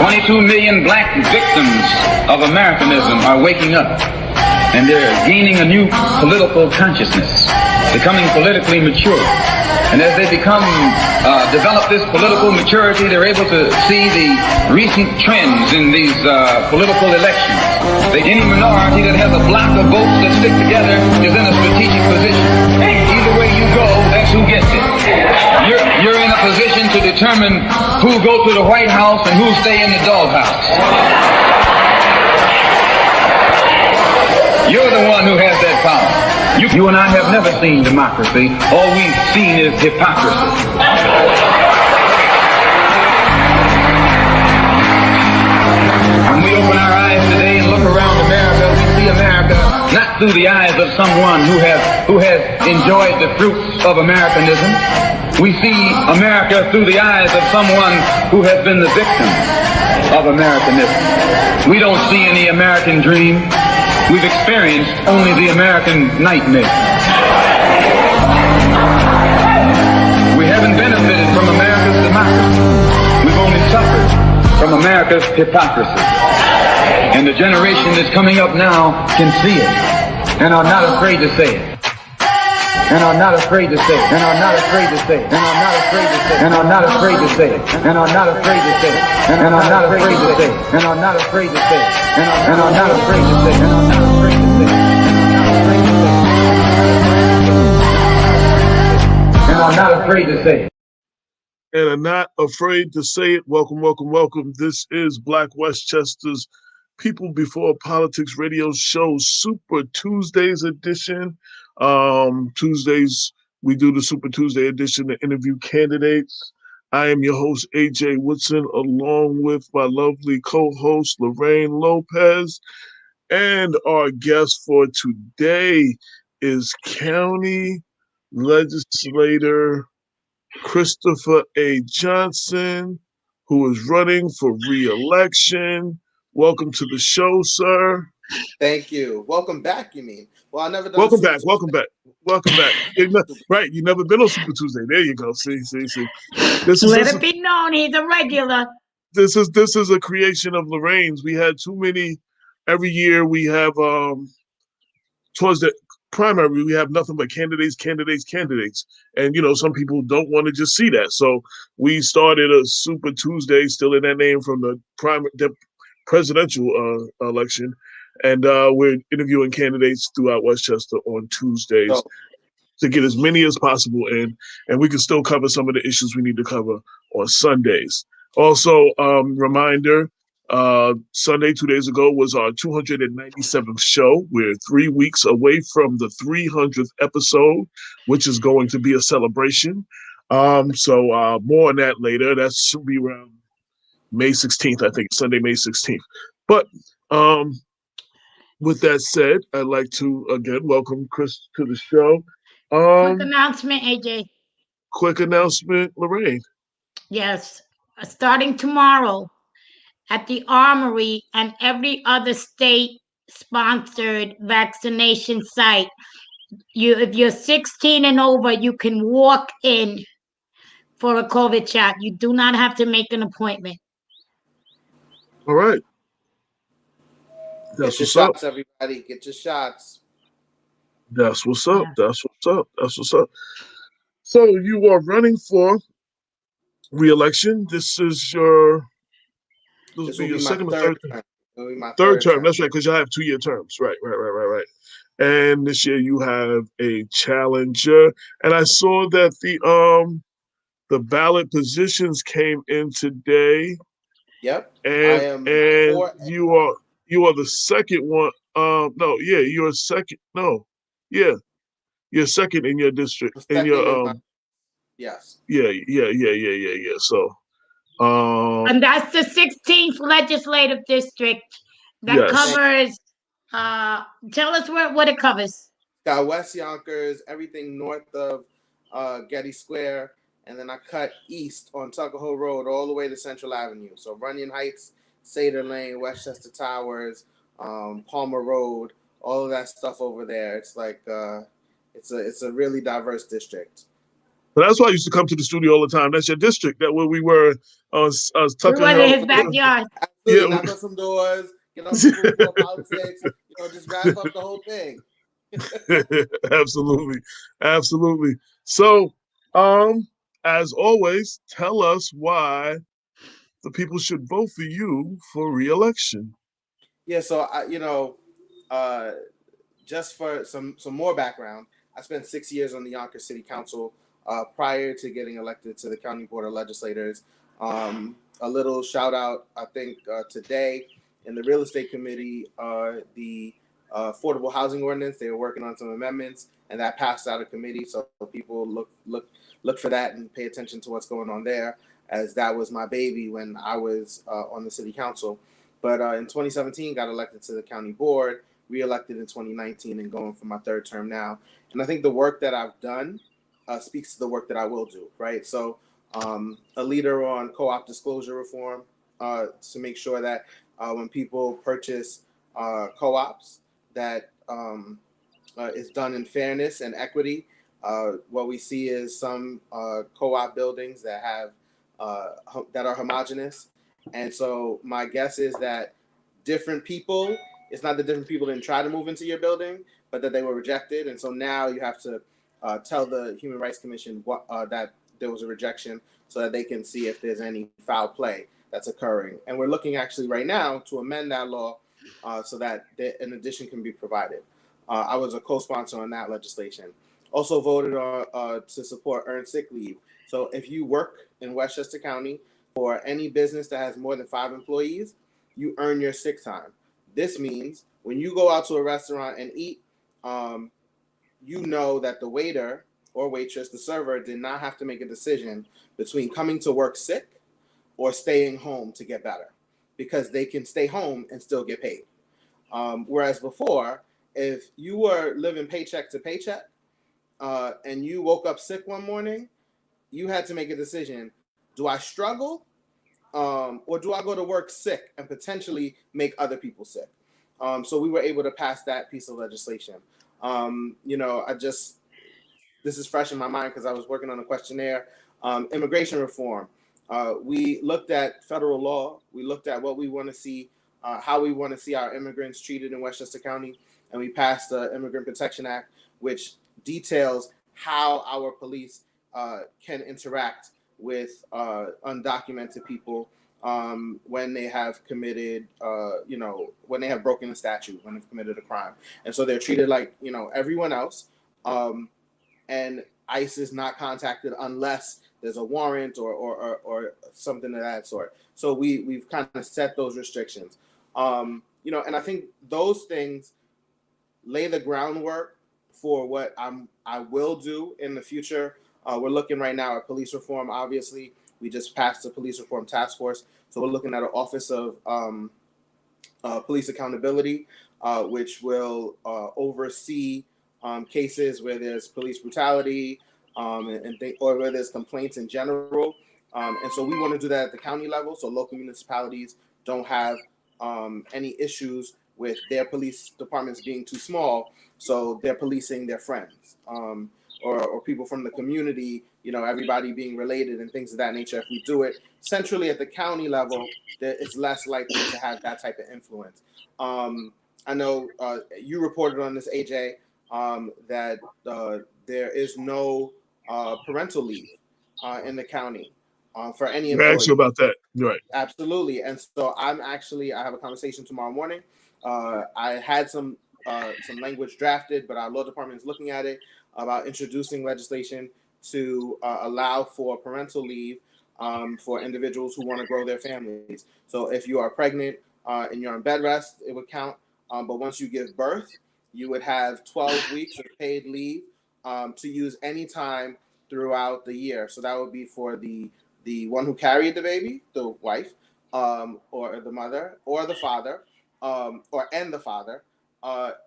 22 million black victims of Americanism are waking up, and they're gaining a new political consciousness, becoming politically mature. And as they develop this political maturity, they're able to see the recent trends in these political elections. Any minority that has a block of votes that stick together is in a strategic position. Either way you go, that's who gets it. You're in a position to determine who go to the White House and who stay in the doghouse. You're the one who has that power. You and I have never seen democracy. All we've seen is hypocrisy. When we open our eyes today and look around America, we see America not through the eyes of someone who has enjoyed the fruits of Americanism. We see America through the eyes of someone who has been the victim of Americanism. We don't see any American dream. We've experienced only the American nightmare. We haven't benefited from America's democracy. We've only suffered from America's hypocrisy. And the generation that's coming up now can see it and are not afraid to say it. And are not afraid to say it. And are not afraid to say it. And are not afraid to say it. And are not afraid to say it. And are not afraid to say it. And are not afraid to say it. And are not afraid to say it. And are not afraid to say it. And are not afraid to say it. And are not afraid to say it. And are not afraid to say it. Welcome, welcome, welcome. This is Black Westchester's People Before Politics radio show, Super Tuesdays edition. Tuesdays, we do the Super Tuesday edition to interview candidates. I am your host, AJ Woodson, along with my lovely co-host, Lorraine Lopez. And our guest for today is County Legislator Christopher Johnson, who is running for re-election. Welcome to the show, sir. Thank you. Welcome back, you mean? Well, I never done Welcome back. Right, you never been on Super Tuesday. There you go. See. Let it be known he's a regular. This is a creation of Lorraine's. We had too many. Every year we have towards the primary we have nothing but candidates. And some people don't want to just see that. So we started a Super Tuesday, still in that name, from the presidential election. And we're interviewing candidates throughout Westchester on Tuesdays to get as many as possible in, and we can still cover some of the issues we need to cover on Sundays. Also, reminder, Sunday, 2 days ago, was our 297th show. We're 3 weeks away from the 300th episode, which is going to be a celebration. So more on that later. That should be around May 16th, I think, Sunday, May 16th. But with that said, I'd like to, again, welcome Chris to the show. Quick announcement, AJ. Quick announcement, Lorraine. Yes. Starting tomorrow at the Armory and every other state-sponsored vaccination site, if you're 16 and over, you can walk in for a COVID shot. You do not have to make an appointment. All right. Get your shots, everybody. Get your shots. That's what's up. That's what's up. So you are running for re-election. This will be your second or third term. Third term. That's right, because you have 2-year terms. Right. And this year you have a challenger. And I saw that the ballot positions came in today. Yep. And you are the second one. You're second. No, yeah, you're second in your district. Yes. Yeah. So, and that's the 16th legislative district that covers. Tell us what it covers. Got West Yonkers, everything north of Getty Square, and then I cut east on Tuckahoe Road all the way to Central Avenue. So Runyon Heights, Seder Lane, Westchester Towers, Palmer Road, all of that stuff over there. It's like it's a really diverse district. But that's why I used to come to the studio all the time. That's your district. That where we were on We Tucker was in Hill. his backyard. Absolutely, Yeah. knock on some doors, get on some before politics, just wrap up the whole thing. Absolutely. Absolutely. So, as always, tell us why the people should vote for you for re-election. Yeah, so just for some more background, I spent 6 years on the Yonkers City Council prior to getting elected to the County Board of Legislators. A little shout out, I think, today in the Real Estate Committee, the Affordable Housing Ordinance. They were working on some amendments, and that passed out of committee. So people look for that and pay attention to what's going on there, as that was my baby when I was on the City Council. But in 2017, got elected to the County Board, re-elected in 2019, and going for my third term now. And I think the work that I've done speaks to the work that I will do, right? So a leader on co-op disclosure reform to make sure that when people purchase co-ops, that is done in fairness and equity. What we see is some co-op buildings that have that are homogenous, and so my guess is that different people. It's not that different people didn't try to move into your building, but that they were rejected, and so now you have to tell the Human Rights Commission that there was a rejection, so that they can see if there's any foul play that's occurring. And we're looking actually right now to amend that law so that an addition can be provided. I was a co-sponsor on that legislation. Also voted to support earned sick leave. So if you work in Westchester County for any business that has more than 5 employees, you earn your sick time. This means when you go out to a restaurant and eat, you know that the waiter or waitress, the server, did not have to make a decision between coming to work sick or staying home to get better, because they can stay home and still get paid. Whereas before, if you were living paycheck to paycheck and you woke up sick one morning, you had to make a decision. Do I struggle or do I go to work sick and potentially make other people sick? So we were able to pass that piece of legislation. This is fresh in my mind because I was working on a questionnaire. Immigration reform. We looked at federal law. We looked at what we want to see, how we want to see our immigrants treated in Westchester County, and we passed the Immigrant Protection Act, which details how our police can interact with undocumented people when they have committed, when they have broken the statute, when they've committed a crime. And so they're treated like, everyone else. And ICE is not contacted unless there's a warrant or something of that sort. So we've kind of set those restrictions. And I think those things lay the groundwork for what I will do in the future. We're looking right now at police reform. Obviously, we just passed the police reform task force. So we're looking at an office of police accountability, which will oversee cases where there's police brutality or where there's complaints in general. And so we want to do that at the county level, so local municipalities don't have any issues with their police departments being too small, so they're policing their friends or people from the community, everybody being related and things of that nature. If we do it centrally at the county level, it's less likely to have that type of influence. I know you reported on this, AJ, that there is no parental leave in the county for any employee. I asked you about that. Right. Absolutely. And so I have a conversation tomorrow morning. I had some language drafted, but our law department is looking at it about introducing legislation to allow for parental leave for individuals who want to grow their families. So if you are pregnant and you're on bed rest, it would count. But once you give birth, you would have 12 weeks of paid leave to use any time throughout the year. So that would be for the one who carried the baby, the wife, or the mother, or the father, and the father.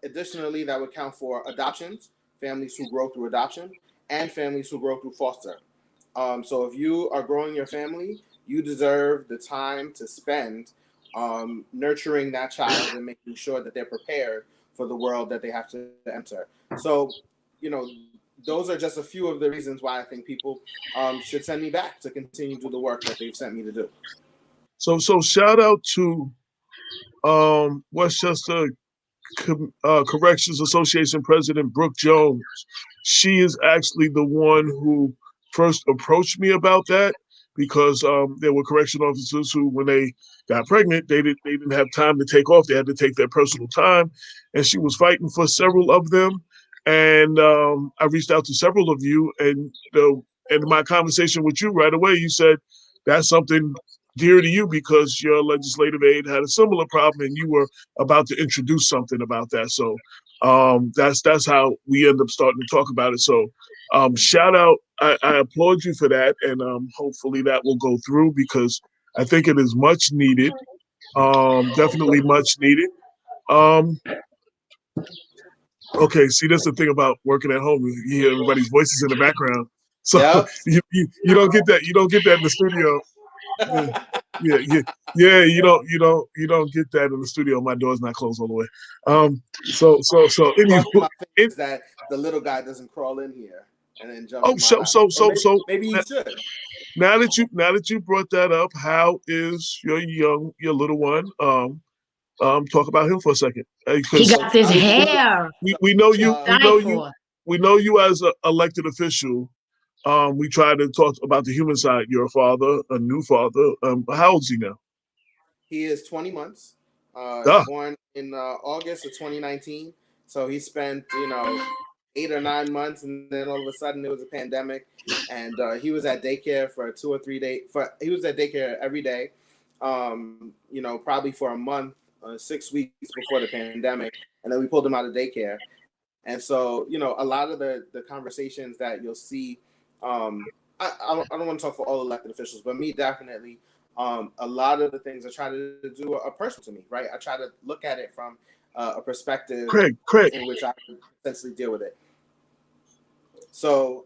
Additionally, that would count for adoptions, families who grow through adoption, and families who grow through foster. So if you are growing your family, you deserve the time to spend nurturing that child and making sure that they're prepared for the world that they have to enter. So, those are just a few of the reasons why I think people should send me back to continue to do the work that they've sent me to do. So shout out to Westchester Corrections Association President Brooke Jones. She is actually the one who first approached me about that, because there were correction officers who, when they got pregnant, they didn't have time to take off. They had to take their personal time, and she was fighting for several of them. And I reached out to several of you, and in my conversation with you right away, you said that's something dear to you because your legislative aide had a similar problem, and you were about to introduce something about that. So that's how we end up starting to talk about it. So shout out, I applaud you for that, and hopefully that will go through because I think it is much needed. Definitely much needed. Okay, see, that's the thing about working at home. You hear everybody's voices in the background, so Yep. you don't get that. You don't get that in the studio. Yeah. You don't get that in the studio. My door's not closed all the way. So anyway, my is that the little guy doesn't crawl in here and then jump. Maybe you should. Now that you brought that up, how is your little one? Talk about him for a second. He got this hair. We know you. We know you as an elected official. We try to talk about the human side. You're a father, a new father. How old is he now? He is 20 months. Born in August of 2019. So he spent, 8 or 9 months, and then all of a sudden there was a pandemic, and he was at daycare for 2 or 3 days. He was at daycare every day, probably for a month, 6 weeks before the pandemic, and then we pulled him out of daycare. And so, a lot of the conversations that you'll see, I don't want to talk for all elected officials, but me definitely, a lot of the things I try to do are personal to me, right? I try to look at it from a perspective Craig. in which I can essentially deal with it. So,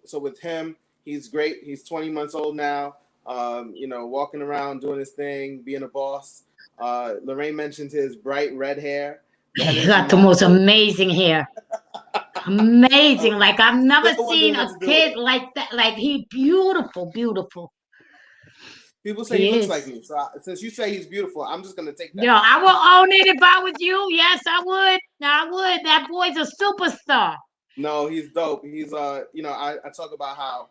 so with him, he's great. He's 20 months old now, walking around, doing his thing, being a boss. Lorraine mentioned his bright red hair. He got the most amazing hair. Amazing. Like I've never seen a kid like that. Like he's beautiful, beautiful. People say he looks like me. So since you say he's beautiful, I'm just going to take that. Yo, I will own it if I was you. Yes, I would. I would. That boy's a superstar. No, he's dope. He's, I talk about how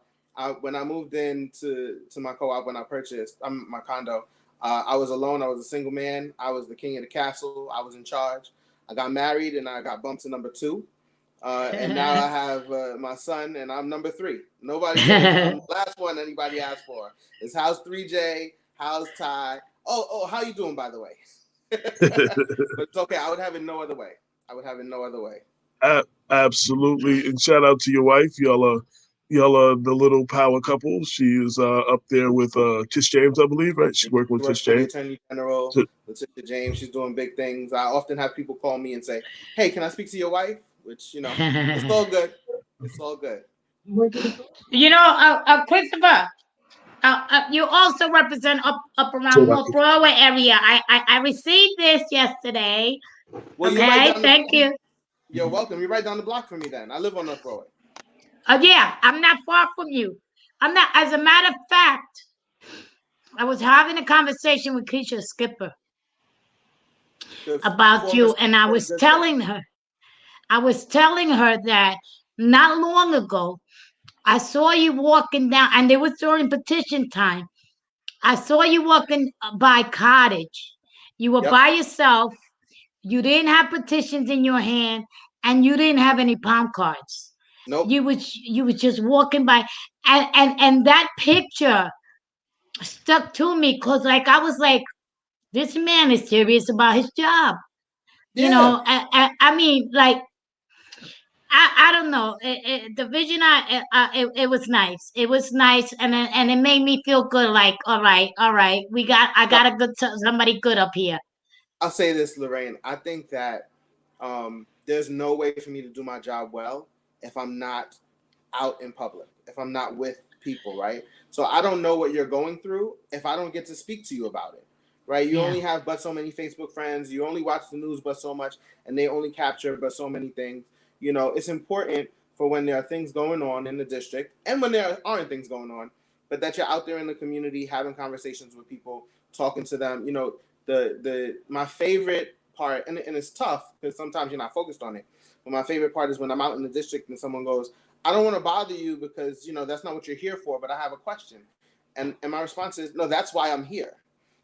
when I moved into my co-op, when I purchased my condo, I was alone. I was a single man. I was the king of the castle. I was in charge. I got married and I got bumped to number 2. And now I have my son, and I'm number 3. Nobody knows I'm the last one anybody asked for. It's House 3J, House Ty. Oh, how you doing, by the way? But it's okay. I would have it no other way. Absolutely, and shout out to your wife. Y'all are the little power couple. She is up there with Tish James, I believe, right? She's working with Tish James. Attorney General Letitia James. She's doing big things. I often have people call me and say, "Hey, can I speak to your wife?" Which it's all good. It's all good. Christopher, you also represent up around North Broadway area. I received this yesterday. Well, okay, thank you. You're welcome. You're right down the block from me. Then I live on North Broadway. Yeah, I'm not far from you. I'm not. As a matter of fact, I was having a conversation with Keisha Skipper about you, and I was telling her that not long ago, I saw you walking down, and it was during petition time. I saw you walking by Cottage. You were by yourself. You didn't have petitions in your hand, and you didn't have any palm cards. Nope. You were just walking by, and that picture stuck to me because, like, I was like, this man is serious about his job. Yeah. I mean, like, I don't know. The vision, it was nice. It was nice, and it made me feel good. Like, all right, I got a good somebody good up here. I'll say this, Lorraine. I think that there's no way for me to do my job well if I'm not out in public, if I'm not with people, right? So I don't know what you're going through if I don't get to speak to you about it, right? You only have but so many Facebook friends. You only watch the news but so much, and they only capture but so many things. you know, it's important for when there are things going on in the district and when there aren't things going on, but that you're out there in the community having conversations with people, talking to them. You know, my favorite part, and it's tough because sometimes you're not focused on it, but my favorite part is when I'm out in the district and someone goes, I don't want to bother you because, you know, that's not what you're here for, but I have a question. And my response is, no, that's why I'm here.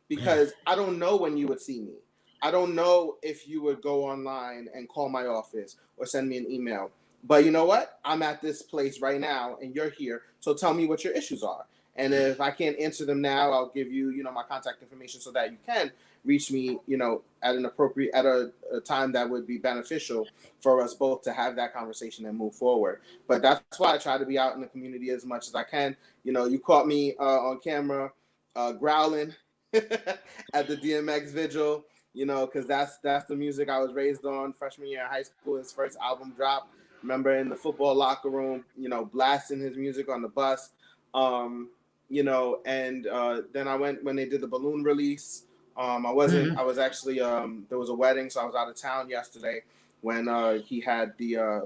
Because I don't know when you would see me. I don't know if you would go online and call my office or send me an email. But you know what? I'm at this place right now and you're here. So tell me what your issues are. And if I can't answer them now, I'll give you, you know, my contact information so that you can reach me, you know, at a time that would be beneficial for us both to have that conversation and move forward. But that's why I try to be out in the community as much as I can. You know, you caught me on camera growling at the DMX vigil, you know, because that's the music I was raised on. Freshman year in high school, his first album dropped. Remember in the football locker room, you know, blasting his music on the bus. You know, and then I went when they did the balloon release. I was actually, there was a wedding, so I was out of town yesterday when he had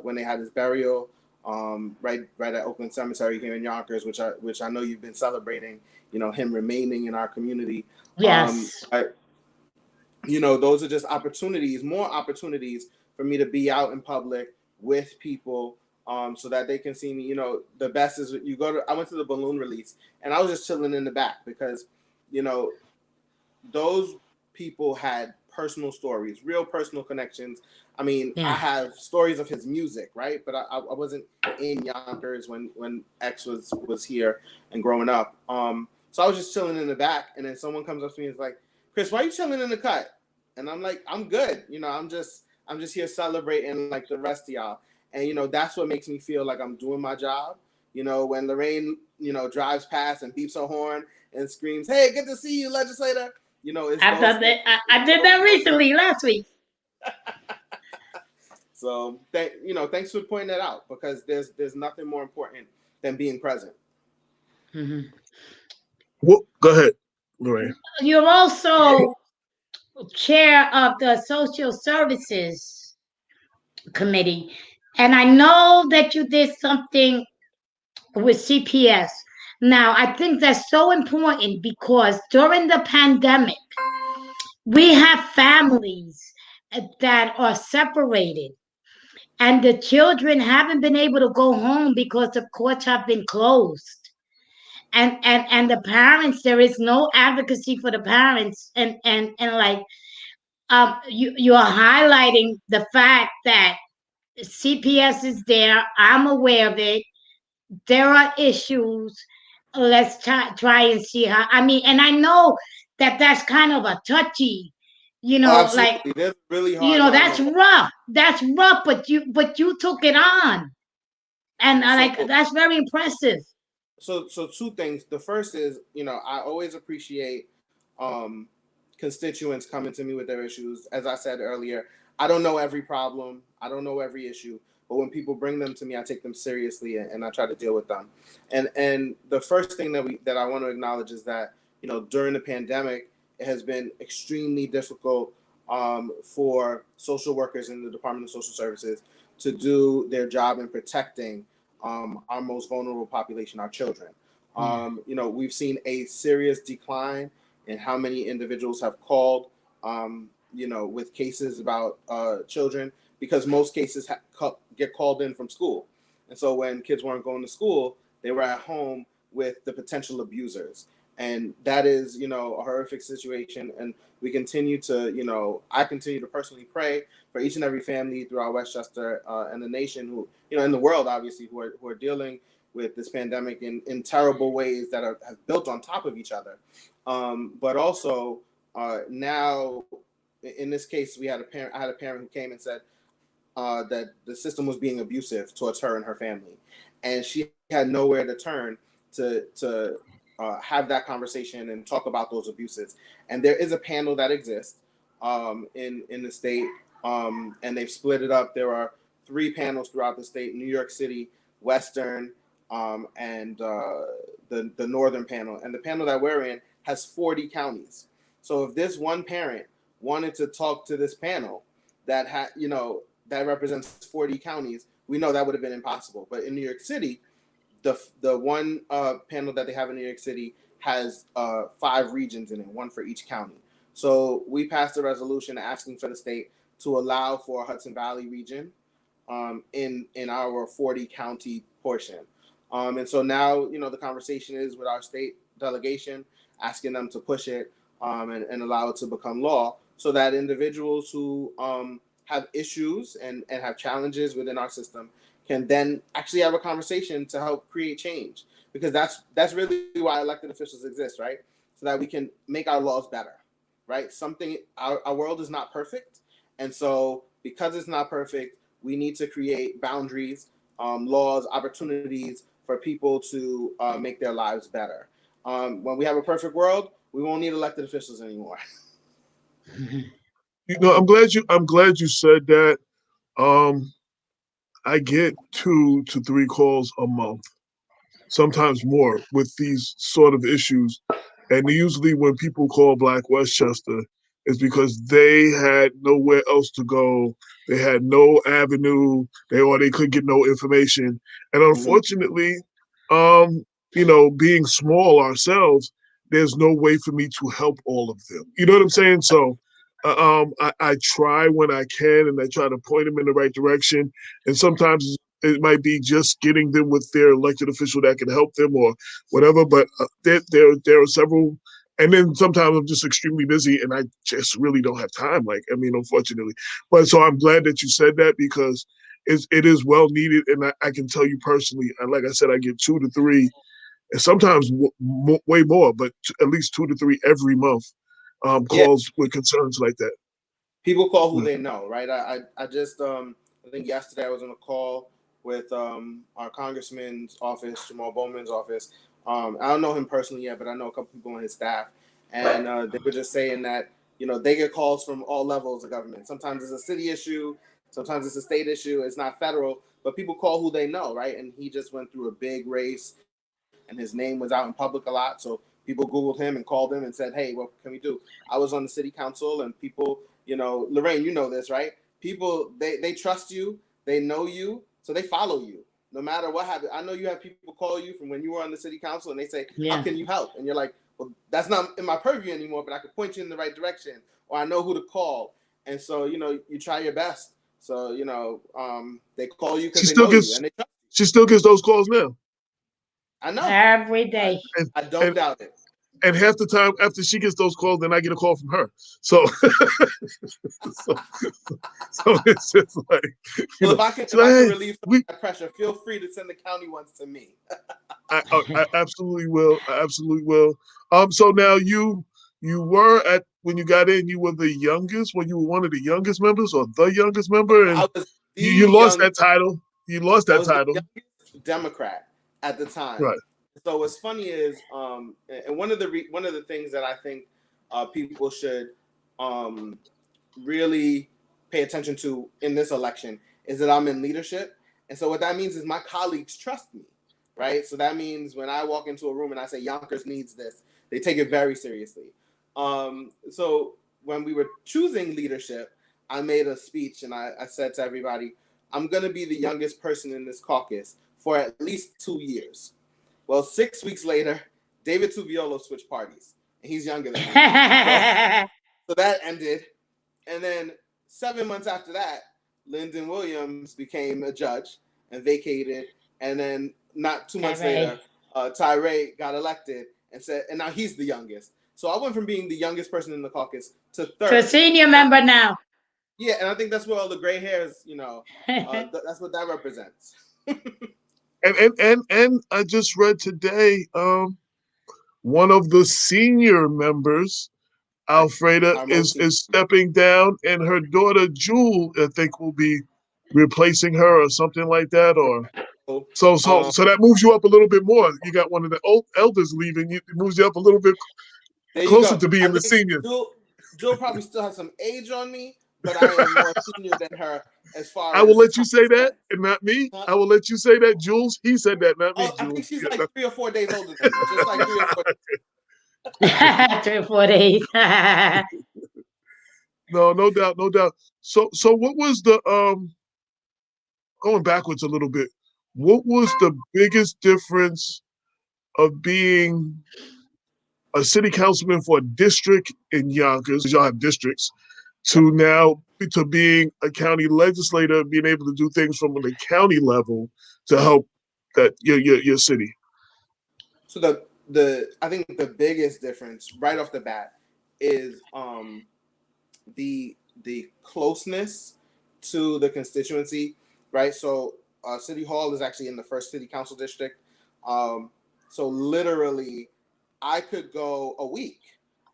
when they had his burial, right at Oakland Cemetery here in Yonkers, which I know you've been celebrating, you know, him remaining in our community. Yes. You know, those are just more opportunities for me to be out in public with people, so that they can see me. You know, the best is I went to the balloon release and I was just chilling in the back because, you know, those people had personal stories, real personal connections. I mean, I have stories of his music, right? But I wasn't in Yonkers when X was here and growing up. So I was just chilling in the back, and then someone comes up to me and is like, Chris, why are you chilling in the cut? And I'm like, I'm good. You know, I'm just here celebrating like the rest of y'all. And, you know, that's what makes me feel like I'm doing my job. You know, when Lorraine, you know, drives past and beeps her horn and screams, hey, good to see you, legislator. You know, it's I did that recently, last week. So, thanks for pointing that out, because there's nothing more important than being present. Mm-hmm. Well, go ahead, Lorraine. You're also chair of the Social Services Committee, and I know that you did something with CPS. Now, I think that's so important because during the pandemic, we have families that are separated, and the children haven't been able to go home because the courts have been closed. And the parents, there is no advocacy for the parents, and like you are highlighting the fact that CPS is there. I'm aware of it. There are issues. Let's try and see how. I mean, and I know that that's kind of a touchy, you know, like, that's really hard. you know, that's rough. That's rough, but you took it on, and like that's very impressive. So two things. The first is, you know, I always appreciate constituents coming to me with their issues. As I said earlier, I don't know every problem. I don't know every issue. But when people bring them to me, I take them seriously and I try to deal with them. And the first thing that I want to acknowledge is that, you know, during the pandemic, it has been extremely difficult for social workers in the Department of Social Services to do their job in protecting our most vulnerable population, our children. You know, we've seen a serious decline in how many individuals have called, you know, with cases about children, because most cases get called in from school. And so when kids weren't going to school, they were at home with the potential abusers. And that is, you know, a horrific situation. And we continue to, you know, I continue to personally pray for each and every family throughout Westchester and the nation who, you know, in the world, obviously, who are dealing with this pandemic in terrible ways that have built on top of each other. But also now, in this case, I had a parent who came and said that the system was being abusive towards her and her family. And she had nowhere to turn to have that conversation and talk about those abuses. And there is a panel that exists in the state, and they've split it up. There are 3 panels throughout the state: New York City, Western, and the Northern panel. And the panel that we're in has 40 counties. So if this one parent wanted to talk to this panel that had, you know, that represents 40 counties, we know that would have been impossible. But in New York City, the one panel that they have in New York City has 5 regions in it, 1 for each county. So we passed a resolution asking for the state to allow for a Hudson Valley region in our 40 county portion. And so now, the conversation is with our state delegation, asking them to push it and allow it to become law, so that individuals who have issues and have challenges within our system can then actually have a conversation to help create change. Because that's really why elected officials exist, right? So that we can make our laws better, right? Our world is not perfect. And so because it's not perfect, we need to create boundaries, laws, opportunities for people to make their lives better. When we have a perfect world, we won't need elected officials anymore. I'm glad you said that. I get 2 to 3 calls a month, sometimes more, with these sort of issues. And usually when people call Black Westchester, it's because they had nowhere else to go. They had no avenue, or they could get no information. And unfortunately, being small ourselves, there's no way for me to help all of them. You know what I'm saying? So I try when I can, and I try to point them in the right direction. And sometimes it might be just getting them with their elected official that can help them or whatever. But there are several. And then sometimes I'm just extremely busy and I just really don't have time. Unfortunately. But so I'm glad that you said that, because it is well needed. And I can tell you personally, like I said, I get 2 to 3, and sometimes way more, but at least 2 to 3 every month calls with concerns like that. People call who they know, right? I just, I think yesterday I was on a call with our congressman's office, Jamal Bowman's office. I don't know him personally yet, but I know a couple people on his staff. And they were just saying that, they get calls from all levels of government. Sometimes it's a city issue. Sometimes it's a state issue. It's not federal, but people call who they know, right? And he just went through a big race, and his name was out in public a lot. So people Googled him and called him and said, hey, what can we do? I was on the city council, and people, Lorraine, you know this, right? People, they trust you. They know you. So they follow you no matter what happens. I know you have people call you from when you were on the city council, and they say, how can you help? And you're like, well, that's not in my purview anymore, but I could point you in the right direction, or I know who to call. And so, you try your best. So, they call you because they know you. And she still gets those calls now. I know. Every day. I don't doubt it. And half the time after she gets those calls, then I get a call from her. So, so it's just like, if I can relieve that pressure, feel free to send the county ones to me. I absolutely will. I absolutely will. So now you were when you got in, you were the youngest. Well, you were one of the youngest members, or the youngest member, and you lost that title. You lost that title. The youngest Democrat at the time. Right. So what's funny is, and one of the things that I think people should really pay attention to in this election is that I'm in leadership. And so what that means is my colleagues trust me, right? So that means when I walk into a room and I say Yonkers needs this, they take it very seriously. So when we were choosing leadership, I made a speech and I said to everybody, I'm going to be the youngest person in this caucus for at least 2 years. Well, 6 weeks later, David Tuviolo switched parties, and he's younger than me. So that ended. And then 7 months after that, Lyndon Williams became a judge and vacated. And then not 2 months later, Tyree got elected and now he's the youngest. So I went from being the youngest person in the caucus to third. To a senior member now. Yeah, and I think that's where all the gray hairs, that's what that represents. And I just read today, one of the senior members, Alfreda, is stepping down, and her daughter Jewel, I think, will be replacing her or something like that. Or so that moves you up a little bit more. You got one of the old elders leaving, it moves you up a little bit closer to being the senior. Jewel probably still has some age on me, but I am more senior than her as far as... I will let you say that, and not me. I will let you say that, Jules. He said that, not me, Jules. I think she's like 3 or 4 days older than me. Just like 3 or 4 days. 3 or 4 days. No doubt, no doubt. So what was the going backwards a little bit? What was the biggest difference of being a city councilman for a district in Yonkers? Y'all have districts to being a county legislator, being able to do things from the county level to help that your city. So I think the biggest difference right off the bat is the closeness to the constituency, right? So City Hall is actually in the first city council district. So literally, I could go a week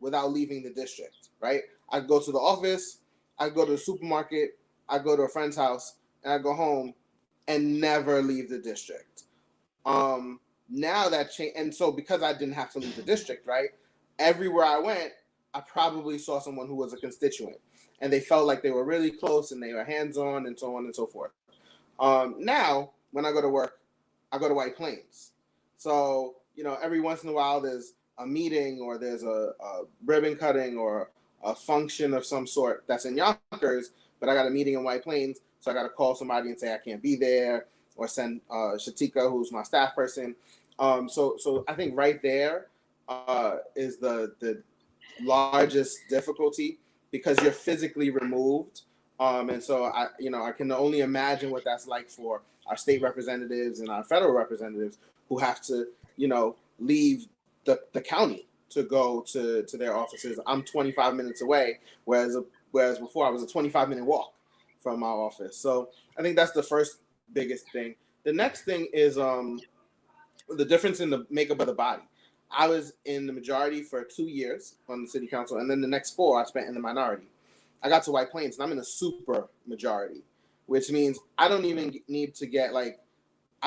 without leaving the district, right? I'd go to the office, I'd go to the supermarket, I'd go to a friend's house, and I'd go home and never leave the district. Now that changed, and so because I didn't have to leave the district, right? Everywhere I went, I probably saw someone who was a constituent, and they felt like they were really close and they were hands-on and so on and so forth. Now, when I go to work, I go to White Plains. So, every once in a while there's a meeting or there's a ribbon cutting or a function of some sort that's in Yonkers, but I got a meeting in White Plains, so I got to call somebody and say I can't be there, or send Shatika, who's my staff person. So I think right there is the largest difficulty, because you're physically removed. And so I can only imagine what that's like for our state representatives and our federal representatives who have to, leave the county to go to their offices. I'm 25 minutes away, whereas before I was a 25-minute walk from my office. So I think that's the first biggest thing. The next thing is the difference in the makeup of the body. I was in the majority for 2 years on the city council, and then the next 4 I spent in the minority. I got to White Plains, and I'm in a super majority, which means I don't even need to get I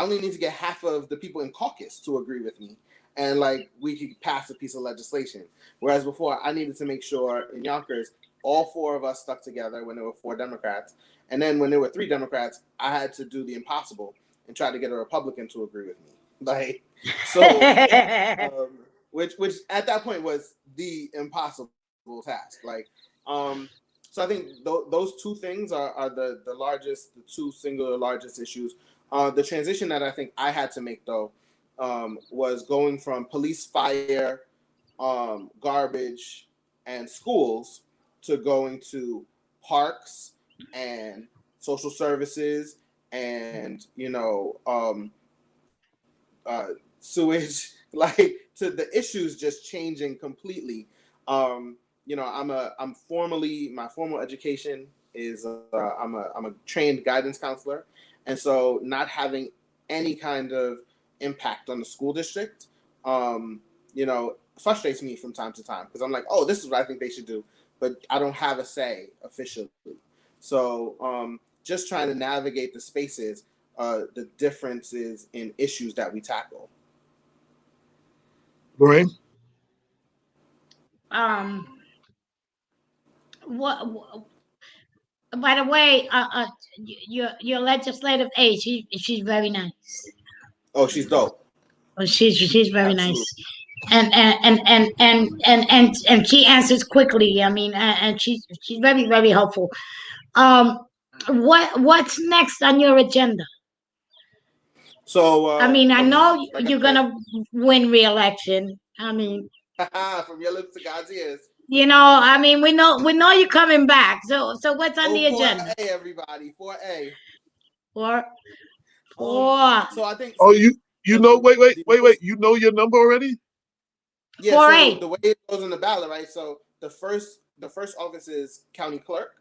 only need to get half of the people in caucus to agree with me, and we could pass a piece of legislation. Whereas before, I needed to make sure in Yonkers, all 4 of us stuck together when there were 4 Democrats, and then when there were 3 Democrats, I had to do the impossible and try to get a Republican to agree with me. Which at that point was the impossible task. So I think those 2 things are the largest, the 2 singular largest issues. The transition that I think I had to make, though, was going from police, fire, garbage, and schools to going to parks and social services and sewage, to the issues just changing completely. My formal education is I'm a trained guidance counselor, and so not having any kind of impact on the school district, frustrates me from time to time, because I'm like, oh, this is what I think they should do, but I don't have a say officially. So just trying to navigate the spaces, the differences in issues that we tackle. Lorraine? What by the way, your legislative aide, she's very nice. Oh, she's dope. Oh, she's very Absolutely. nice, and she answers quickly. I mean, and she's very, very helpful. What's next on your agenda? So I mean, I know you're gonna win re-election. I mean, from your lips to God's ears. I mean, we know you're coming back. So what's on the agenda? 4A, everybody, 4A. 4. So I think. Oh, you know, wait. You know your number already? Yeah. 4A. So the way it goes on the ballot, right? So the first office is county clerk,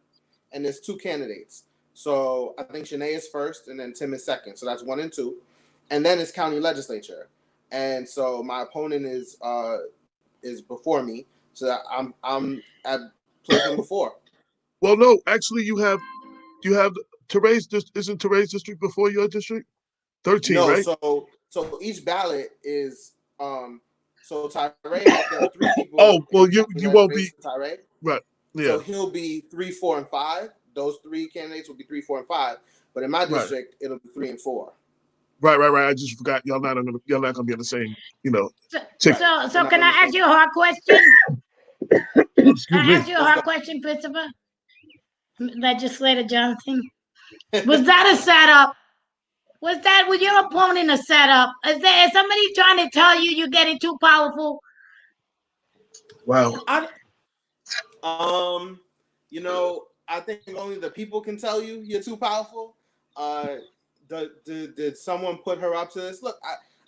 and there's 2 candidates. So I think Shanae is first, and then Tim is second. So that's 1 and 2, and then it's county legislature. And so my opponent is before me. So I'm at place number 4. Well, no, actually, you have Teray's. Isn't Teray's district before your district? 13, no, right? So each ballot is so Tyree, there are 3 people. Oh, well, you won't be Tyree. Right. Yeah. So he'll be 3, 4, and 5. Those 3 candidates will be 3, 4, and 5. But in my district, it'll be 3 and 4. Right. I just forgot y'all not gonna be in the same, So can I ask you a hard question? Excuse Can I me. ask you a hard question, Christopher? Legislator Johnson? Was that a setup? Was your opponent a setup? Is somebody trying to tell you you're getting too powerful? Wow. I think only the people can tell you you're too powerful. Did someone put her up to this? Look,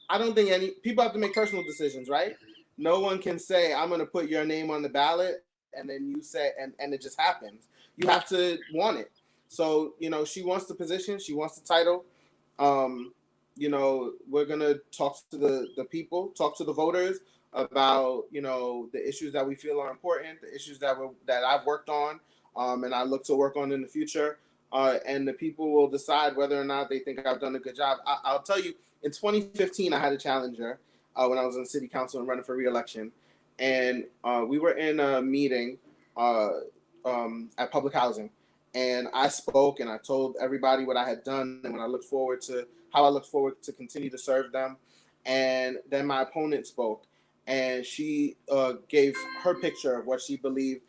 I don't think any people have to make personal decisions, right? No one can say, I'm going to put your name on the ballot, and then you say, and it just happens. You have to want it. So, she wants the position. She wants the title. We're going to talk to the people, talk to the voters about, the issues that we feel are important, the issues that I've worked on, and I look to work on in the future. And the people will decide whether or not they think I've done a good job. I'll tell you, in 2015, I had a challenger when I was on city council and running for re-election. And we were in a meeting at public housing. And I spoke and I told everybody what I had done and how I looked forward to continue to serve them. And then my opponent spoke, and she gave her picture of what she believed,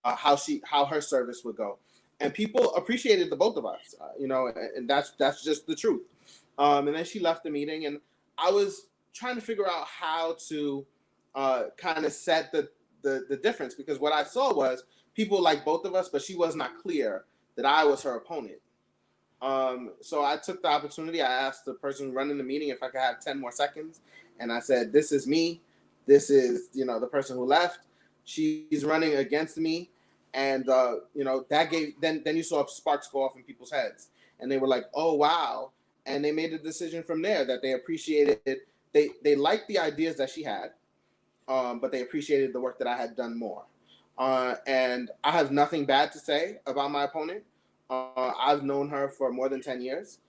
how her service would go. And people appreciated the both of us, and that's just the truth. And then she left the meeting, and I was trying to figure out how to kind of set the difference, because what I saw was people like both of us, but she was not clear that I was her opponent. So I took the opportunity. I asked the person running the meeting if I could have 10 more seconds, and I said, "This is me. This is the person who left. She's running against me." And that gave then you saw sparks go off in people's heads, and they were like, "Oh wow!" And they made a decision from there that they appreciated it. They liked the ideas that she had, but they appreciated the work that I had done more. And I have nothing bad to say about my opponent. I've known her for more than 10 years.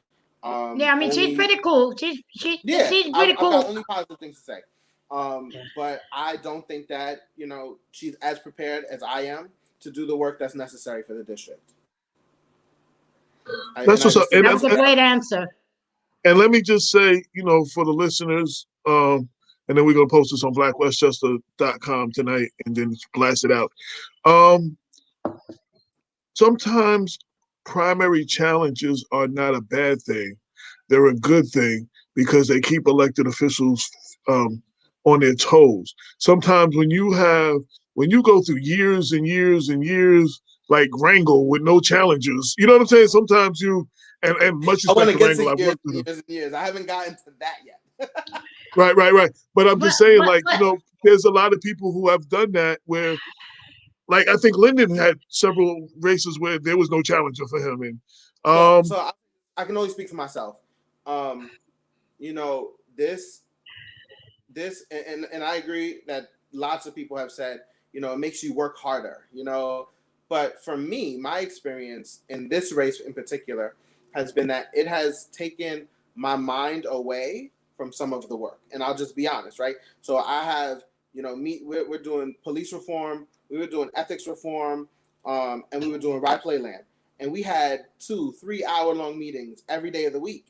She's pretty cool. She's pretty cool. I've got only positive things to say. But I don't think that she's as prepared as I am to do the work that's necessary for the district. That's what's up. That was a great answer. And let me just say, for the listeners, and then we're going to post this on blackwestchester.com tonight and then blast it out. Sometimes primary challenges are not a bad thing. They're a good thing because they keep elected officials on their toes. Sometimes when you go through years and years and years, like Wrangle with no challengers, you know what I'm saying? Sometimes and much respect to Wrangle, I've worked with him. Years and years. I haven't gotten to that yet. Right. But I'm just saying, there's a lot of people who have done that where, like, I think Lyndon had several races where there was no challenger for him. And so I can only speak for myself. This and I agree that lots of people have said, it makes you work harder, But for me, my experience in this race in particular has been that it has taken my mind away from some of the work. And I'll just be honest, right? So I have, we're doing police reform, we were doing ethics reform, and we were doing Ride Play Land. And we had 2-3 hour long meetings every day of the week.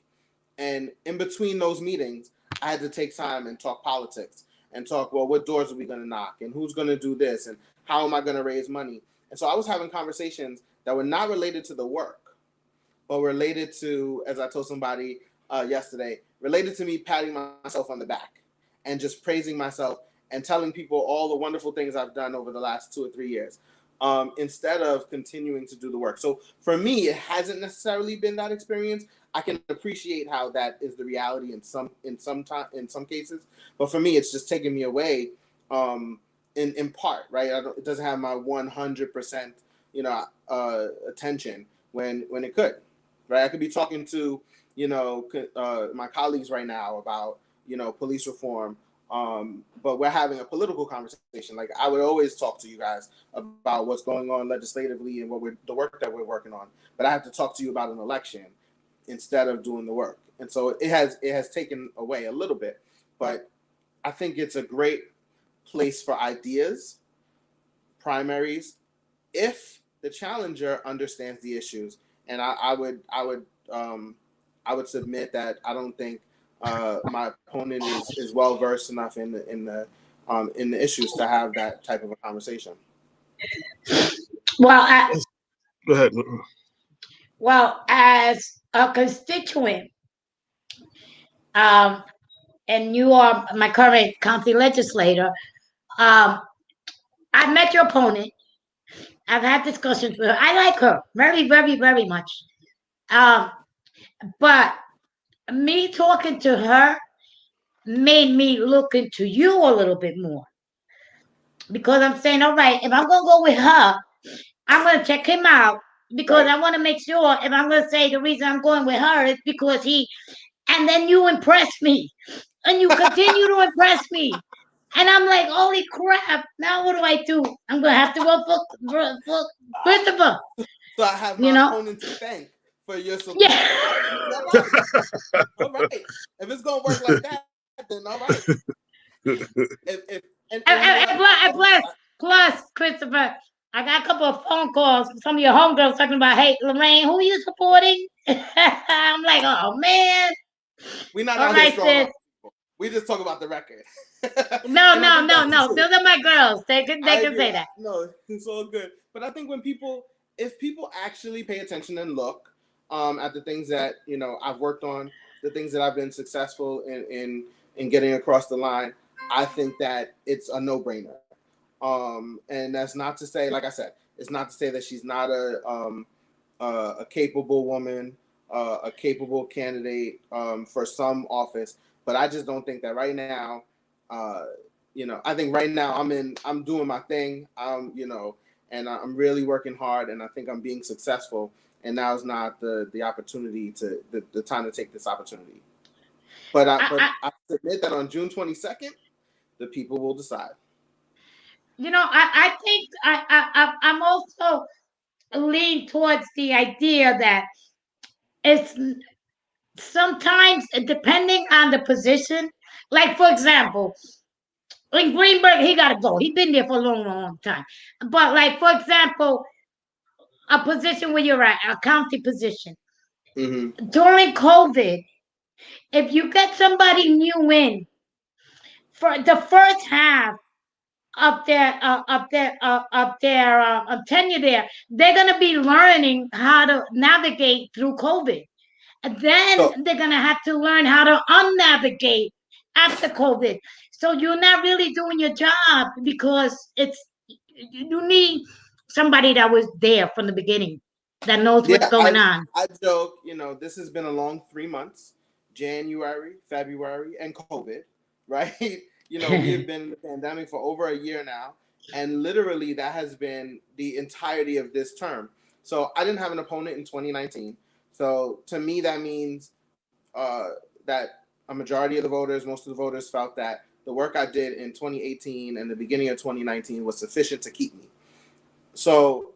And in between those meetings, I had to take time and talk politics and talk, well, what doors are we going to knock and who's going to do this and how am I going to raise money? And so I was having conversations that were not related to the work, but related to, as I told somebody yesterday, related to me patting myself on the back and just praising myself and telling people all the wonderful things I've done over the last 2 or 3 years, instead of continuing to do the work. So for me, it hasn't necessarily been that experience. I can appreciate how that is the reality in some cases, but for me, it's just taken me away in part, right? It doesn't have my 100% attention when it could, right? I could be talking to my colleagues right now about police reform, but we're having a political conversation. Like I would always talk to you guys about what's going on legislatively and the work that we're working on, but I have to talk to you about an election instead of doing the work. And so it has taken away a little bit, but I think it's a great place for ideas, primaries, if the challenger understands the issues. And I would submit that I don't think my opponent is well versed enough in the issues to have that type of a conversation. Well, Go ahead. Well, as a constituent, and you are my current county legislator, I met your opponent. I've had discussions with her. I like her very, very, very much. Um, but me talking to her made me look into you a little bit more. Because I'm saying, all right, if I'm going to go with her, I'm going to check him out. Because I want to make sure if I'm going to say the reason I'm going with her is because and then you impress me. And you continue to impress me. And I'm like, holy crap, now what do I do? I'm going to have to vote for Christopher. So I have my opponent to thank for your support. Yeah. All right. All right. If it's going to work like that, then all right. Plus, Christopher, I got a couple of phone calls from some of your homegirls talking about, hey, Lorraine, who are you supporting? I'm like, oh, man. We're not out here strong. We just talk about the record. No. Those are my girls. They can say that. No, it's all good. But I think if people actually pay attention and look at the things that I've worked on, the things that I've been successful in getting across the line, I think that it's a no-brainer. And that's not to say, like I said, it's not to say that she's not a capable woman, a capable candidate for some office. But I just don't think that right now, I think right now I'm doing my thing, and I'm really working hard, and I think I'm being successful. And now is not the opportunity the time to take this opportunity. But I submit that on June 22nd, the people will decide. I think I'm also lean towards the idea that it's sometimes depending on the position. Like, for example, in Greenberg, he got to go. He's been there for a long, long time. But, like, for example, a position where you're at, a county position. Mm-hmm. During COVID, if you get somebody new in, for the first half of their tenure there, they're going to be learning how to navigate through COVID. And then they're going to have to learn how to unnavigate after COVID. So you're not really doing your job because you need somebody that was there from the beginning that knows what's going on. I joke, this has been a long 3 months, January, February, and COVID, right? We have been in the pandemic for over a year now, and literally that has been the entirety of this term. So I didn't have an opponent in 2019. So to me, that means that a majority of the voters, most of the voters, felt that the work I did in 2018 and the beginning of 2019 was sufficient to keep me. So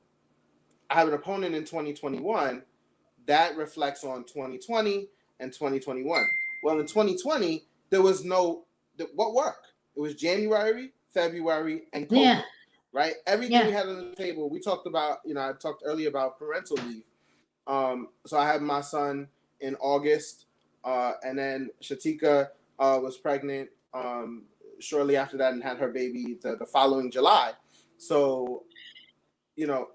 I have an opponent in 2021 that reflects on 2020 and 2021. Well, in 2020, there was what work? It was January, February, and COVID, right? Everything we had on the table. We talked about, I talked earlier about parental leave. So I had my son in August, and then Shatika was pregnant shortly after that and had her baby the following July. So,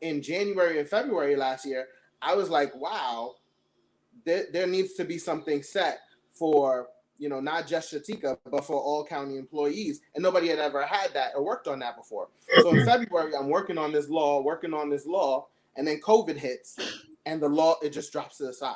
in January and February last year, I was like, wow, there needs to be something set for, not just Shatika, but for all county employees. And nobody had ever had that or worked on that before. So in February, I'm working on this law, and then COVID hits. And the law, it just drops to the side,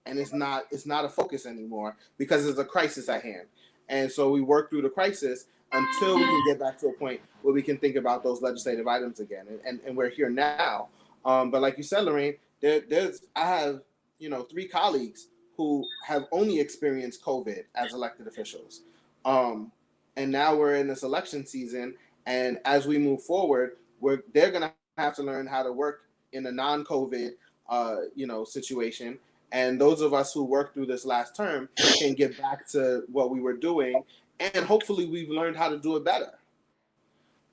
and it's not a focus anymore because there's a crisis at hand. And so we work through the crisis until we can get back to a point where we can think about those legislative items again. And we're here now. But like you said, Lorraine, I have 3 colleagues who have only experienced COVID as elected officials, and now we're in this election season. And as we move forward, they're going to have to learn how to work in a non-COVID situation. And those of us who worked through this last term can get back to what we were doing, and hopefully we've learned how to do it better.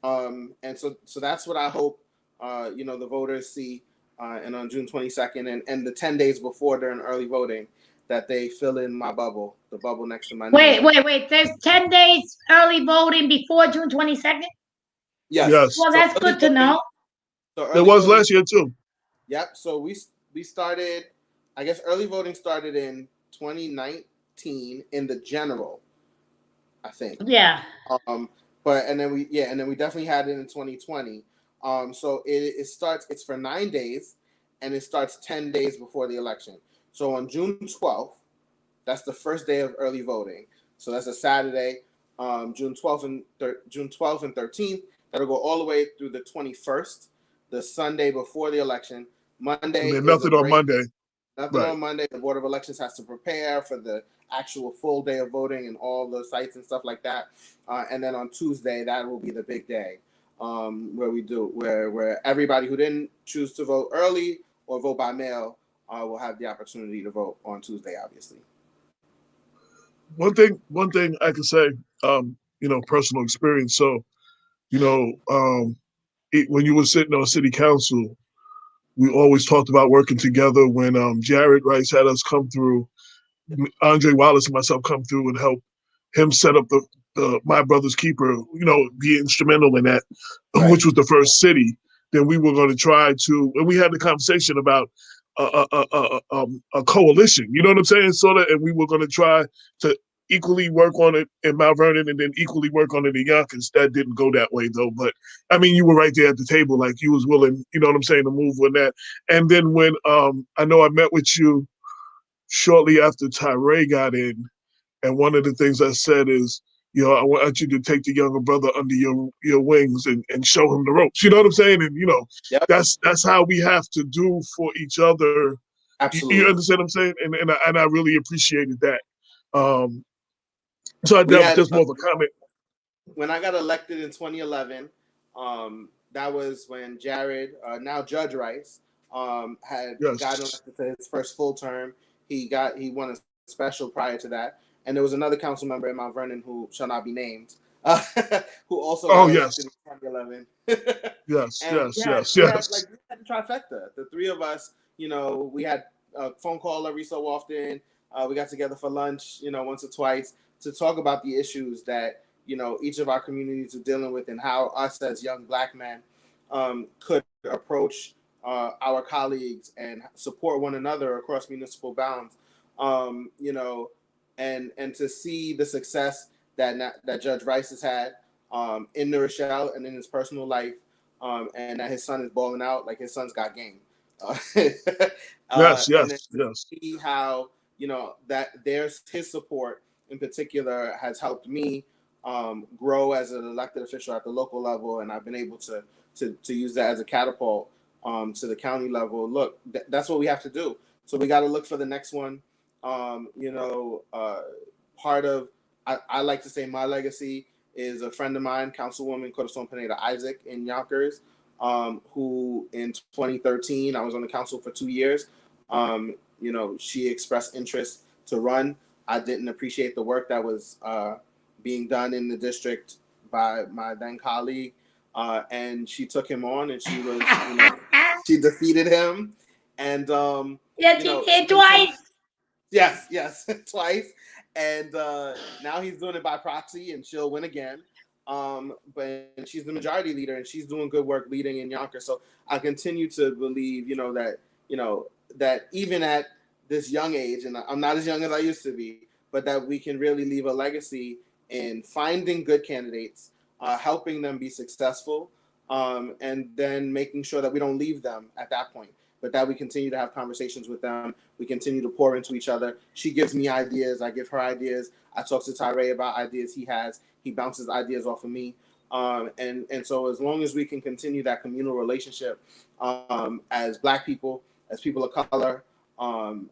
And so that's what I hope, the voters see, and on June 22nd and the 10 days before during early voting, that they fill in my bubble, the bubble next to my name. Wait. There's 10 days early voting before June 22nd? Yes. Well, that's good to know. It was last year too. Yep. So we started. I guess early voting started in 2019 in the general, I think. Yeah. But and then we definitely had it in 2020. So it starts. It's for 9 days, and it starts 10 days before the election. So on June 12th, that's the first day of early voting. So that's a Saturday, June 12th and June 12th and 13th. That'll go all the way through the 21st, the Sunday before the election. Monday And then is a nothing on break. Monday. Nothing Right. on Monday. The Board of Elections has to prepare for the actual full day of voting and all the sites and stuff like that. And then on Tuesday, that will be the big day, where everybody who didn't choose to vote early or vote by mail will have the opportunity to vote on Tuesday, obviously. One thing I can say, personal experience. So, when you were sitting on city council, we always talked about working together. When Jared Rice had us come through, Andre Wallace and myself come through and help him set up the My Brother's Keeper, be instrumental in that, Right. which was the first city. Then we were going to try to, and we had the conversation about a coalition, you know what I'm saying? And we were going to try to equally work on it in Mount Vernon and then equally work on it in Yonkers. That didn't go that way though. But I mean, you were right there at the table, like you was willing, you know what I'm saying, to move with that. And then when I know I met with you shortly after Tyree got in, and one of the things I said is, I want you to take the younger brother under your wings and show him the ropes. You know what I'm saying? And Yep. that's how we have to do for each other. Absolutely. You understand what I'm saying? And I really appreciated that. So that was more of a comment. When I got elected in 2011, that was when Jared, now Judge Rice, had gotten elected to his first full term. He won a special prior to that, and there was another council member in Mount Vernon who shall not be named, who also got elected in 2011. Yes. We had the trifecta. The three of us, we had a phone call every so often. We got together for lunch, once or twice to talk about the issues that each of our communities are dealing with and how us as young Black men could approach our colleagues and support one another across municipal bounds. And to see the success that Judge Rice has had in New Rochelle and in his personal life, and that his son is balling out, like his son's got game. Yes. See how that there's his support in particular has helped me grow as an elected official at the local level, and I've been able to use that as a catapult to the county level. Look, that's what we have to do. So we got to look for the next one. Part of I like to say my legacy is a friend of mine, Councilwoman Corazon Pineda Isaac in Yonkers, who in 2013, I was on the council for 2 years. She expressed interest to run. I didn't appreciate the work that was being done in the district by my then colleague, and she took him on, and she was, she defeated him, and yes, he did twice. Yes, twice, and now he's doing it by proxy, and she'll win again. But she's the majority leader, and she's doing good work leading in Yonkers. So I continue to believe, that even at this young age, and I'm not as young as I used to be, but that we can really leave a legacy in finding good candidates, helping them be successful, and then making sure that we don't leave them at that point, but that we continue to have conversations with them. We continue to pour into each other. She gives me ideas. I give her ideas. I talk to Tyree about ideas he has. He bounces ideas off of me. And so as long as we can continue that communal relationship as Black people, as people of color,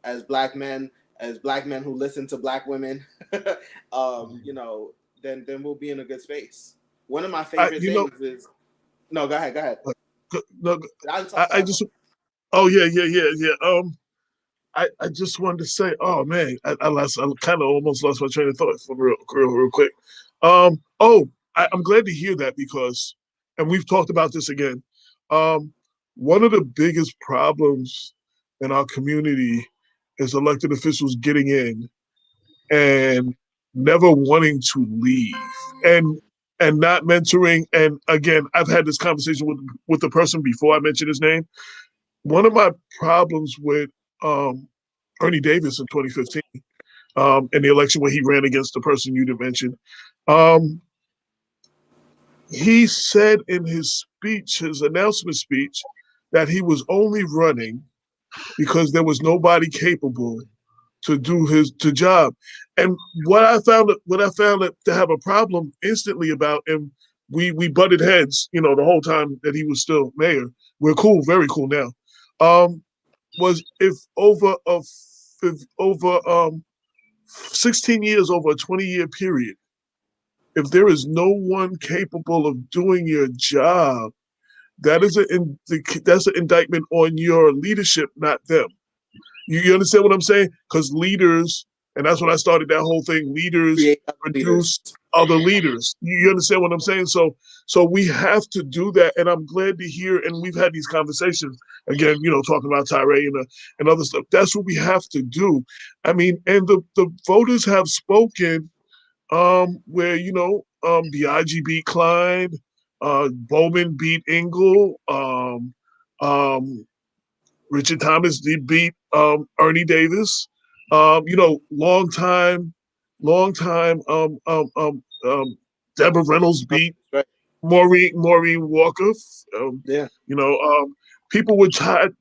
as Black men who listen to Black women, then we'll be in a good space. One of my favorite things is, no, go ahead. No, I just, oh yeah. I just wanted to say, oh man, I kind of almost lost my train of thought for real quick. I'm glad to hear that because, and we've talked about this again. One of the biggest problems in our community is elected officials getting in and never wanting to leave and not mentoring. And again, I've had this conversation with the person before I mentioned his name. one of my problems with Ernie Davis in 2015, in the election where he ran against the person you mentioned, he said in his speech, his announcement speech, that he was only running because there was nobody capable to do his job. And what I found to have a problem instantly about, and we butted heads, the whole time that he was still mayor. We're cool, very cool now. Was if over 16 years, over a 20-year period, if there is no one capable of doing your job, that's an indictment on your leadership, not them. You understand what I'm saying? Because leaders, and that's when I started that whole thing, leaders produce other leaders. You understand what I'm saying? So we have to do that. And I'm glad to hear, and we've had these conversations, again, talking about Tyree and other stuff. That's what we have to do. I mean, and the voters have spoken where, Biaggi beat Klein, Bowman beat Engel, Richard Thomas did beat Ernie Davis. Long time. Deborah Reynolds beat Maureen Walker. People were tired.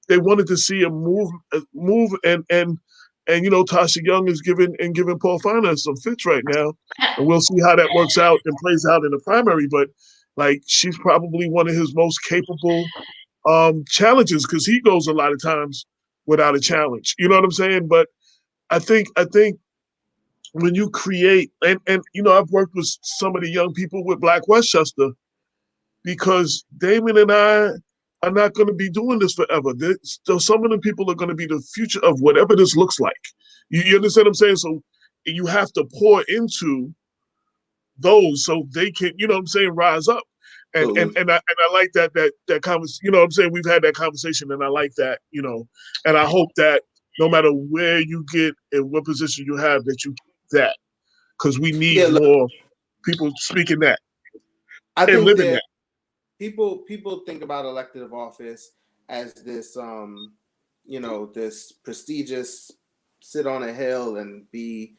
They wanted to see a move, and Tasha Young is giving Paul Finer some fits right now, and we'll see how that works out and plays out in the primary. But like, she's probably one of his most capable challenges, because he goes a lot of times without a challenge. You know what I'm saying? But I think when you create, and I've worked with some of the young people with Black Westchester, because Damon and I are not going to be doing this forever. So some of the people are going to be the future of whatever this looks like. You understand what I'm saying? So you have to pour into those so they can, rise up. And I like that conversation. You know what I'm saying? We've had that conversation, and I like that, and I hope that no matter where you get and what position you have, that you keep that, because we need more people speaking that and living that. People think about elective office as this, this prestigious, sit on a hill and be,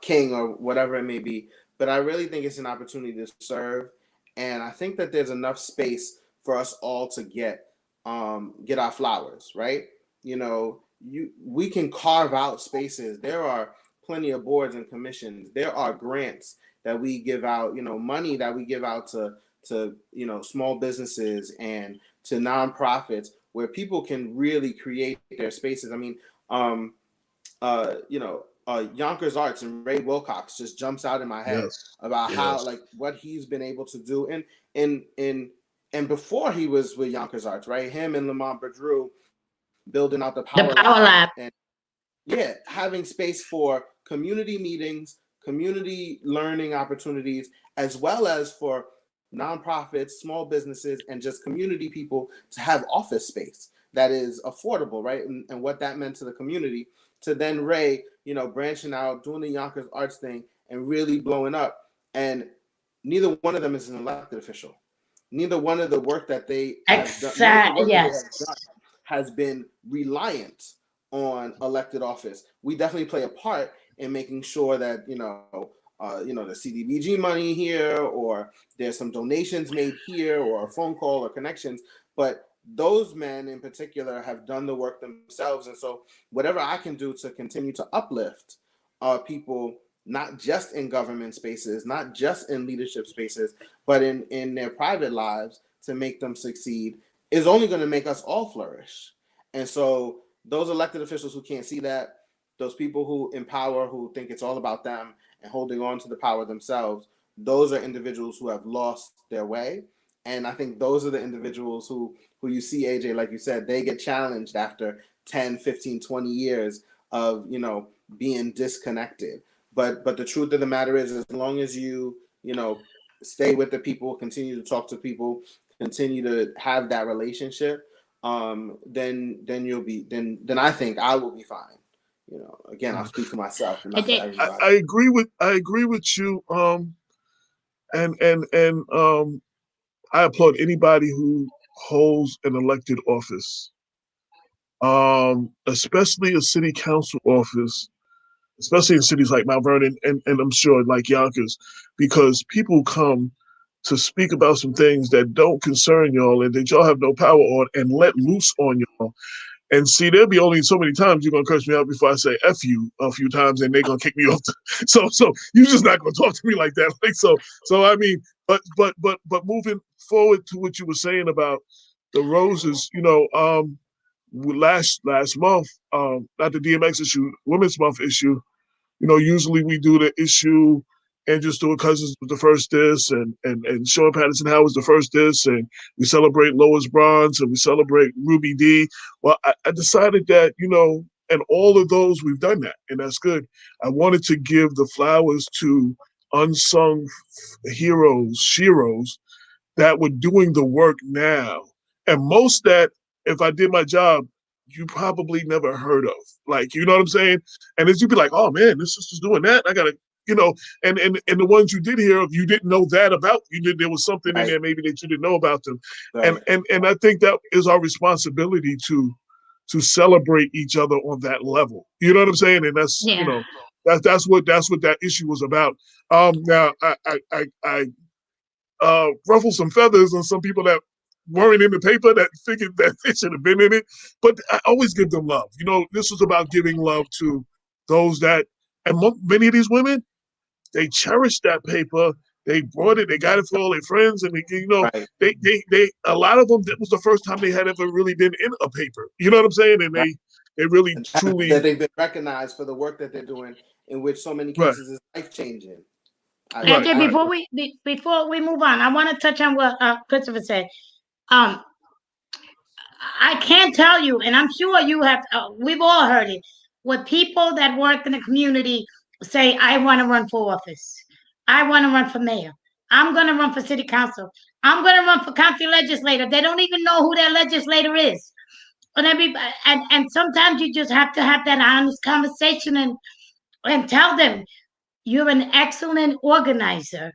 king or whatever it may be. But I really think it's an opportunity to serve. And I think that there's enough space for us all to get our flowers, right? We can carve out spaces. There are plenty of boards and commissions. There are grants that we give out, money that we give out to small businesses and to nonprofits, where people can really create their spaces. I mean, Yonkers Arts and Ray Wilcox just jumps out in my head about how, like, what he's been able to do. And before he was with Yonkers Arts, right? Him and Lamont Bedrew building out the Power Lab. And having space for community meetings, community learning opportunities, as well as for nonprofits, small businesses, and just community people to have office space that is affordable, right? And what that meant to the community, to then Ray, branching out, doing the Yonkers Arts thing and really blowing up. And neither one of them is an elected official. Neither one of the work that they have done, has been reliant on elected office. We definitely play a part in making sure that, the CDBG money here, or there's some donations made here, or a phone call or connections. But those men in particular have done the work themselves. And so whatever I can do to continue to uplift people, not just in government spaces, not just in leadership spaces, but in their private lives, to make them succeed, is only going to make us all flourish. And so those elected officials who can't see that, those people who empower, who think it's all about them and holding on to the power themselves, those are individuals who have lost their way. And I think those are the individuals who you see, AJ, like you said, they get challenged after 10, 15, 20 years of, being disconnected. But the truth of the matter is, as long as you, stay with the people, continue to talk to people, continue to have that relationship, then you'll be, then I think I will be fine. Again, I'll speak for myself. And not for everybody. I agree with you. And I applaud anybody who holds an elected office, especially a city council office, especially in cities like Mount Vernon and I'm sure like Yonkers, because people come to speak about some things that don't concern y'all and that y'all have no power on and let loose on y'all. And see, there'll be only so many times you're gonna curse me out before I say F you a few times and they're gonna kick me off. So you're just not gonna talk to me like that. Like so I mean, but moving forward to what you were saying about the roses, last month, not the DMX issue, Women's Month issue, usually we do the issue Andrew Stewart Cousins was the first this, and Sean Patterson Howard was the first this, and we celebrate Lois Bronze and we celebrate Ruby D. Well, I decided that, and all of those we've done that, and that's good. I wanted to give the flowers to unsung heroes, sheroes that were doing the work now. And most that, if I did my job, you probably never heard of. Like, you know what I'm saying? And then you'd be like, oh man, this sister's doing that. I gotta, and the ones you did hear of, you didn't know that about. There was something in there maybe that you didn't know about them. Right. And I think that is our responsibility to celebrate each other on that level. You know what I'm saying? And that's that's what that issue was about. Now I ruffled some feathers on some people that weren't in the paper that figured that they should have been in it. But I always give them love. This was about giving love to those that, and many of these women, they cherished that paper. They brought it. They got it for all their friends, and right. they a lot of them. That was the first time they had ever really been in a paper. You know what I'm saying? And they really and truly that they've been recognized for the work that they're doing, in which so many cases is life changing. Before we move on, I want to touch on what Christopher said. I can't tell you, and I'm sure you have. We've all heard it. With people that work in the community say, "I want to run for office. I want to run for mayor. I'm going to run for city council. I'm going to run for county legislator." They don't even know who their legislator is. And sometimes you just have to have that honest conversation and tell them, you're an excellent organizer.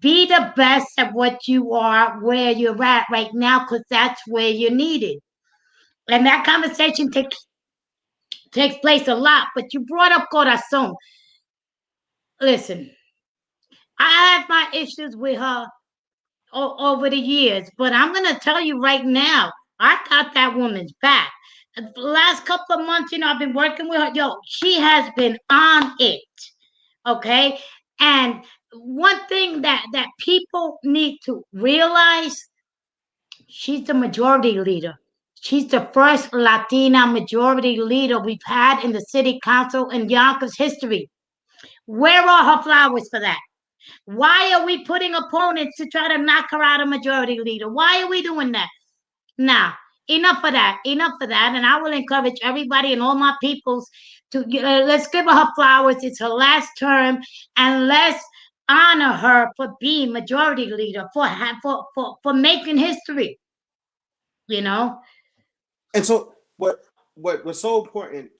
Be the best at what you are, where you're at right now, because that's where you're needed. And that conversation takes place a lot. But you brought up Corazon. Listen, I had my issues with her over the years, but I'm going to tell you right now, I got that woman's back. The last couple of months, I've been working with her. She has been on it. Okay? And one thing that people need to realize, she's the majority leader. She's the first Latina majority leader we've had in the city council in Yonkers history. Where are her flowers for that? Why are we putting opponents to try to knock her out of majority leader? Why are we doing that? Now, enough of that. And I will encourage everybody and all my peoples to let's give her flowers. It's her last term, and let's honor her for being majority leader, for making history. And so what was so important,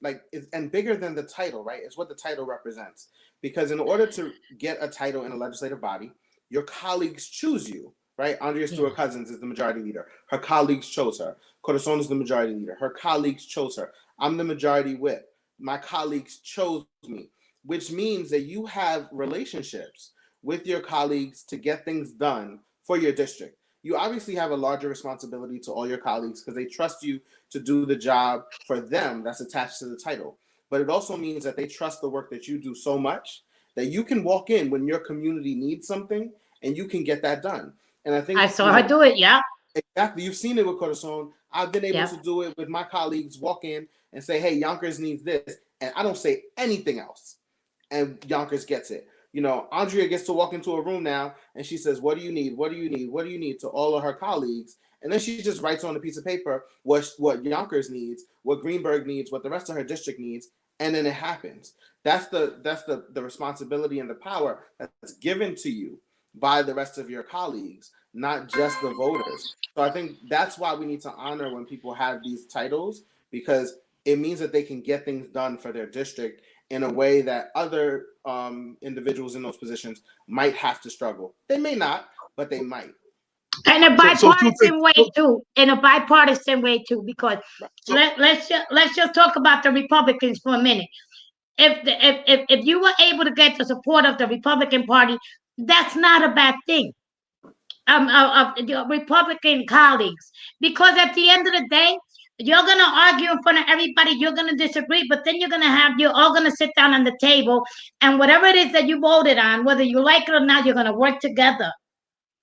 and bigger than the title, right, is what the title represents. Because in order to get a title in a legislative body, your colleagues choose you, right? Andrea Stewart Cousins is the majority leader. Her colleagues chose her. Corazon is the majority leader. Her colleagues chose her. I'm the majority whip. My colleagues chose me, which means that you have relationships with your colleagues to get things done for your district. You obviously have a larger responsibility to all your colleagues because they trust you to do the job for them that's attached to the title. But it also means that they trust the work that you do so much that you can walk in when your community needs something and you can get that done. And I think I saw her do it. Yeah, exactly. You've seen it with Corazon. I've been able to do it with my colleagues. Walk in and say, "Hey, Yonkers needs this," and I don't say anything else, and Yonkers gets it. Andrea gets to walk into a room now and she says, "What do you need? What do you need? What do you need?" to all of her colleagues. And then she just writes on a piece of paper what Yonkers needs, what Greenberg needs, what the rest of her district needs. And then it happens. That's the responsibility and the power that's given to you by the rest of your colleagues, not just the voters. So I think that's why we need to honor when people have these titles, because it means that they can get things done for their district in a way that other individuals in those positions might have to struggle. They may not, but they might. In a So two things. bipartisan way too. In a bipartisan way too, because So let's just talk about the Republicans for a minute. If you were able to get the support of the Republican Party, that's not a bad thing. Of your Republican colleagues, because at the end of the day, you're gonna argue in front of everybody. You're gonna disagree, but then you're all gonna sit down on the table, and whatever it is that you voted on, whether you like it or not, you're gonna work together,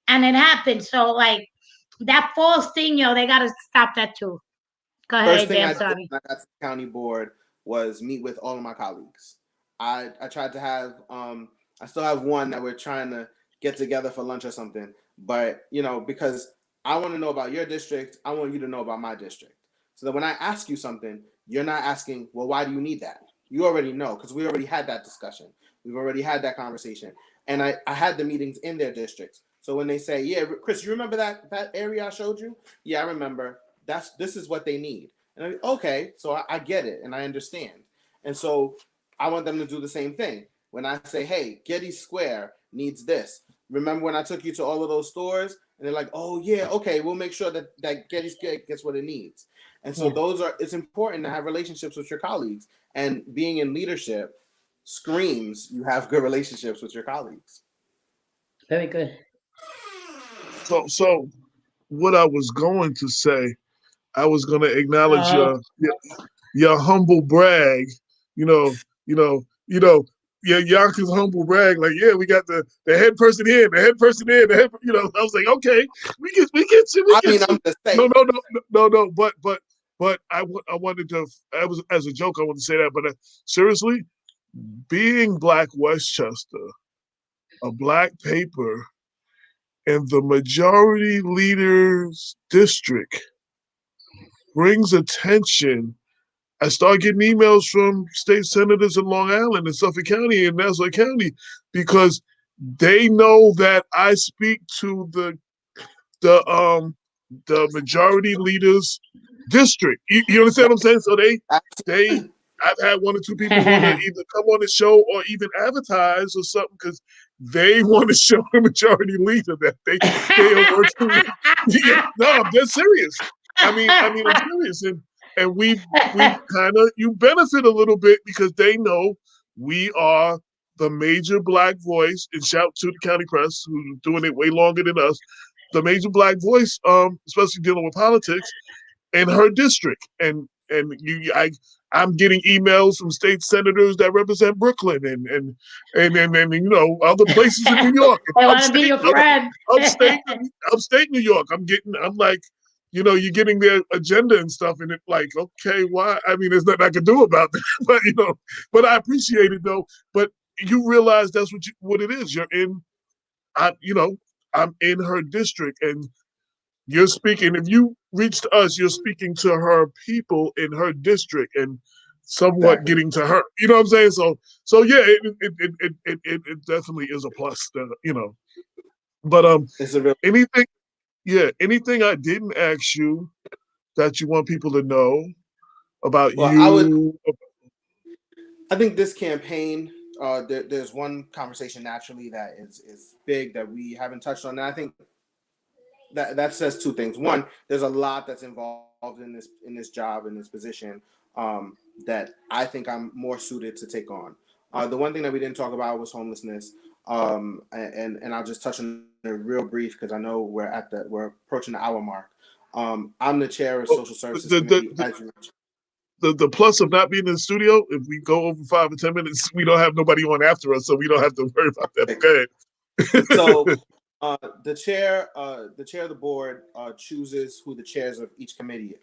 and it happens. So like that false thing, they gotta stop that too. Go First ahead, thing AJ. I I'm did sorry. when I got to the county board was meet with all of my colleagues. I tried to have I still have one that we're trying to get together for lunch or something. But because I want to know about your district, I want you to know about my district. So that when I ask you something, you're not asking, well, why do you need that? You already know, because we already had that discussion. We've already had that conversation. And I had the meetings in their districts. So when they say, yeah, Chris, you remember that area I showed you? Yeah, I remember. This is what they need. And okay, so I get it and I understand. And so I want them to do the same thing. When I say, hey, Getty Square needs this. Remember when I took you to all of those stores? And they're like, oh yeah, okay, we'll make sure that Getty Square gets what it needs. And so it's important to have relationships with your colleagues. And being in leadership screams you have good relationships with your colleagues. Very good. So what I was going to say, I was going to acknowledge your humble brag. You know, you know, you know. Yeah, Yonkers humble brag, like, yeah, we got the head person here, the head person there, the head. I was like, okay, we get you. I'm just saying. No. But I wanted to. I was as a joke. I wanted to say that, but seriously, being Black Westchester, a black paper, in the majority leader's district brings attention. I start getting emails from state senators in Long Island and Suffolk County and Nassau County because they know that I speak to the majority leader's district. You understand what I'm saying? So they I've had one or two people want to either come on the show or even advertise or something because they want to show the majority leader that they are working with. Yeah, no, I'm dead serious. I mean, I'm serious, and we kind of you benefit a little bit because they know we are the major black voice. And shout to the county press who's doing it way longer than us. The major black voice, especially dealing with politics, in her district, and I'm getting emails from state senators that represent Brooklyn and other places in New York. They want to be your friend. Upstate New York. I'm like, you're getting their agenda and stuff, and it's like, okay, why? I mean, there's nothing I can do about that, but I appreciate it though. But you realize that's what it is. You're in, I'm in her district, and you're speaking. If you reach to us, you're speaking to her people in her district and somewhat getting to her. You know what I'm saying? So yeah, it definitely is a plus. But It's a real. anything I didn't ask you that you want people to know about Well, you? I think this campaign, there's one conversation naturally that is big that we haven't touched on, and I think that says two things. One, there's a lot that's involved in this job, in this position, that I think I'm more suited to take on. The one thing that we didn't talk about was homelessness, and I'll just touch on it real brief because I know we're approaching the hour mark. I'm the chair of social services committee. The plus of not being in the studio, if we go over 5 or 10 minutes, we don't have nobody on after us, so we don't have to worry about that. Go ahead. So the chair of the board chooses who the chairs of each committee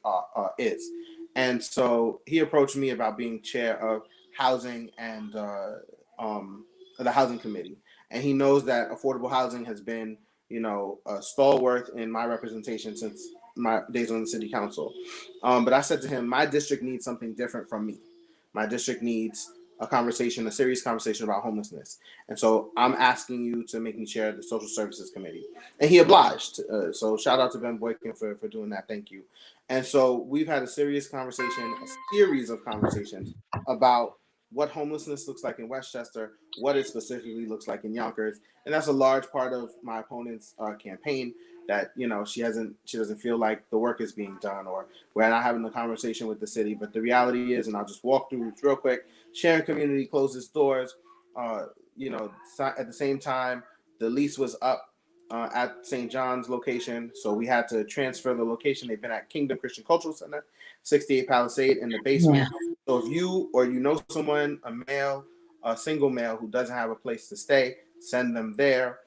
is, and so he approached me about being chair of housing and the housing committee, and he knows that affordable housing has been a stalwart in my representation since my days on the city council. But I said to him, my district needs something different from me. My district needs a serious conversation about homelessness. And so I'm asking you to make me chair of the social services committee. And he obliged. So shout out to Ben Boykin for doing that. Thank you. And so we've had a series of conversations about what homelessness looks like in Westchester, what it specifically looks like in Yonkers, and that's a large part of my opponent's campaign. That she doesn't feel like the work is being done, or we're not having the conversation with the city. But the reality is, and I'll just walk through real quick. Sharing Community closed its doors. At the same time, the lease was up at St. John's location, so we had to transfer the location. They've been at Kingdom Christian Cultural Center, 68 Palisade, in the basement. Yeah. So if you or someone, a single male who doesn't have a place to stay, send them there.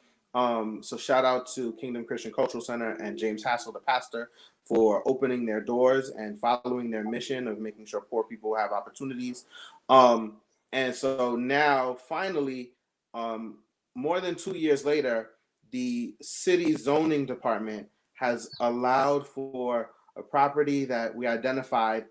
So shout out to Kingdom Christian Cultural Center and James Hassel, the pastor, for opening their doors and following their mission of making sure poor people have opportunities. And so now, finally, more than 2 years later, the city zoning department has allowed for a property that we identified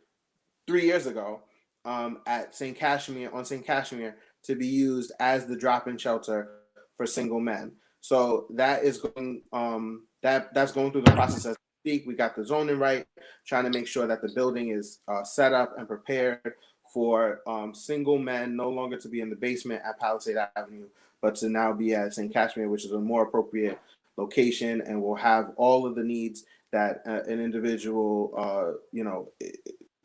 3 years ago at St. Cashmere, to be used as the drop-in shelter for single men. So that is going that's going through the process as we speak. We got the zoning right, trying to make sure that the building is set up and prepared for single men no longer to be in the basement at Palisade Avenue, but to now be at St. Cashmere, which is a more appropriate location and will have all of the needs that an individual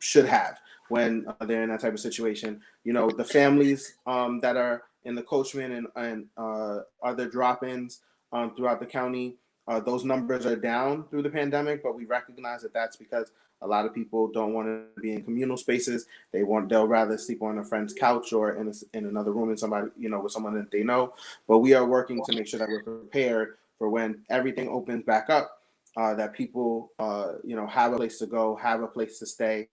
should have when they're in that type of situation. The families that are in the Coachman and other drop-ins throughout the county, those numbers are down through the pandemic, but we recognize that that's because a lot of people don't want to be in communal spaces. They'll rather sleep on a friend's couch or in another room with somebody, with someone that they know. But we are working to make sure that we're prepared for when everything opens back up, that people, have a place to go, have a place to stay.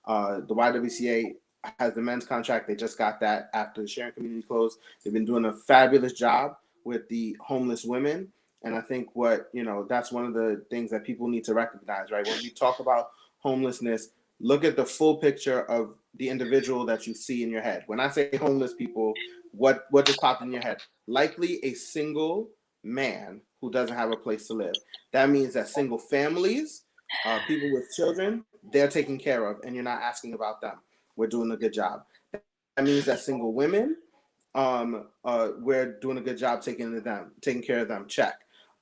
The YWCA has the men's contract. They just got that after the Sharing Community closed. They've been doing a fabulous job with the homeless women. And I think that's one of the things that people need to recognize, right? When we talk about homelessness, look at the full picture of the individual that you see in your head. When I say homeless people, what just popped in your head? Likely a single man who doesn't have a place to live. That means that single families, people with children, they're taken care of, and you're not asking about them. We're doing a good job. That means that single women, we're doing a good job taking care of them. Check.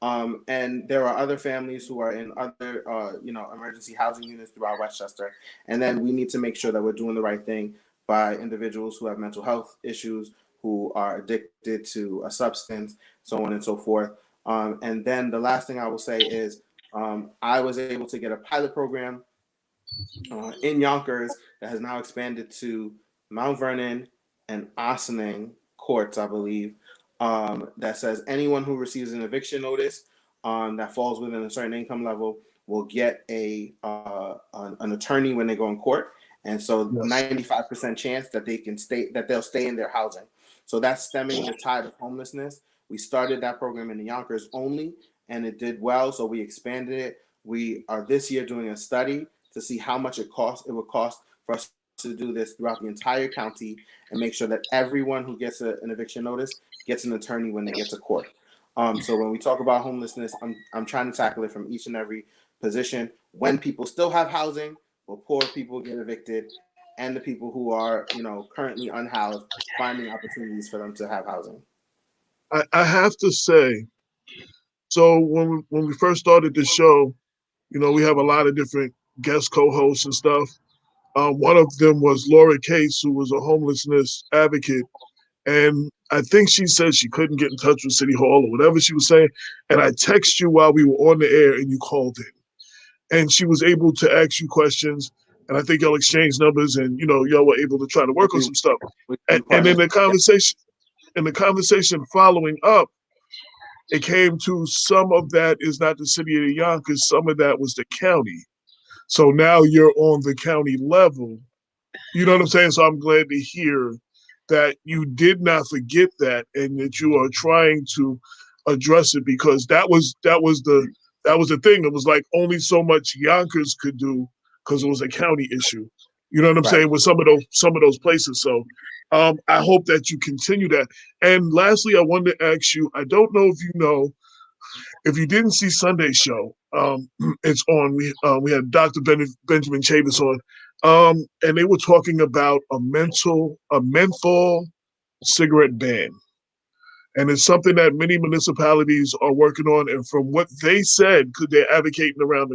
And there are other families who are in other, emergency housing units throughout Westchester. And then we need to make sure that we're doing the right thing by individuals who have mental health issues, who are addicted to a substance, so on and so forth. And then the last thing I will say is I was able to get a pilot program in Yonkers that has now expanded to Mount Vernon and Ossining courts, I believe, that says anyone who receives an eviction notice that falls within a certain income level will get an attorney when they go in court. And so 95% chance that they'll stay in their housing. So that's stemming the tide of homelessness. We started that program in the Yonkers only, and it did well. So we expanded it. We are this year doing a study to see how much it would cost for us to do this throughout the entire county and make sure that everyone who gets an eviction notice gets an attorney when they get to court. So when we talk about homelessness, I'm trying to tackle it from each and every position. When people still have housing, will poor people get evicted, and the people who are, currently unhoused, finding opportunities for them to have housing. I have to say, so when we first started the show, we have a lot of different guest co-hosts and stuff. One of them was Laura Case, who was a homelessness advocate. And I think she said she couldn't get in touch with City Hall or whatever she was saying. And I texted you while we were on the air and you called in. And she was able to ask you questions. And I think y'all exchanged numbers and, y'all were able to try to work on some stuff. And in the conversation following up, it came to some of that is not the city of Yonkers, some of that was the county. So now you're on the county level. You know what I'm saying? So I'm glad to hear that you did not forget that and that you are trying to address it, because that was the thing. It was like only so much Yonkers could do because it was a county issue. You know what I'm saying? With some of those places. So I hope that you continue that. And lastly, I wanted to ask you, I don't know if you didn't see Sunday's show, it's on. We had Dr. Benjamin Chavis on. And they were talking about a menthol cigarette ban. And it's something that many municipalities are working on. And from what they said, because they're advocating around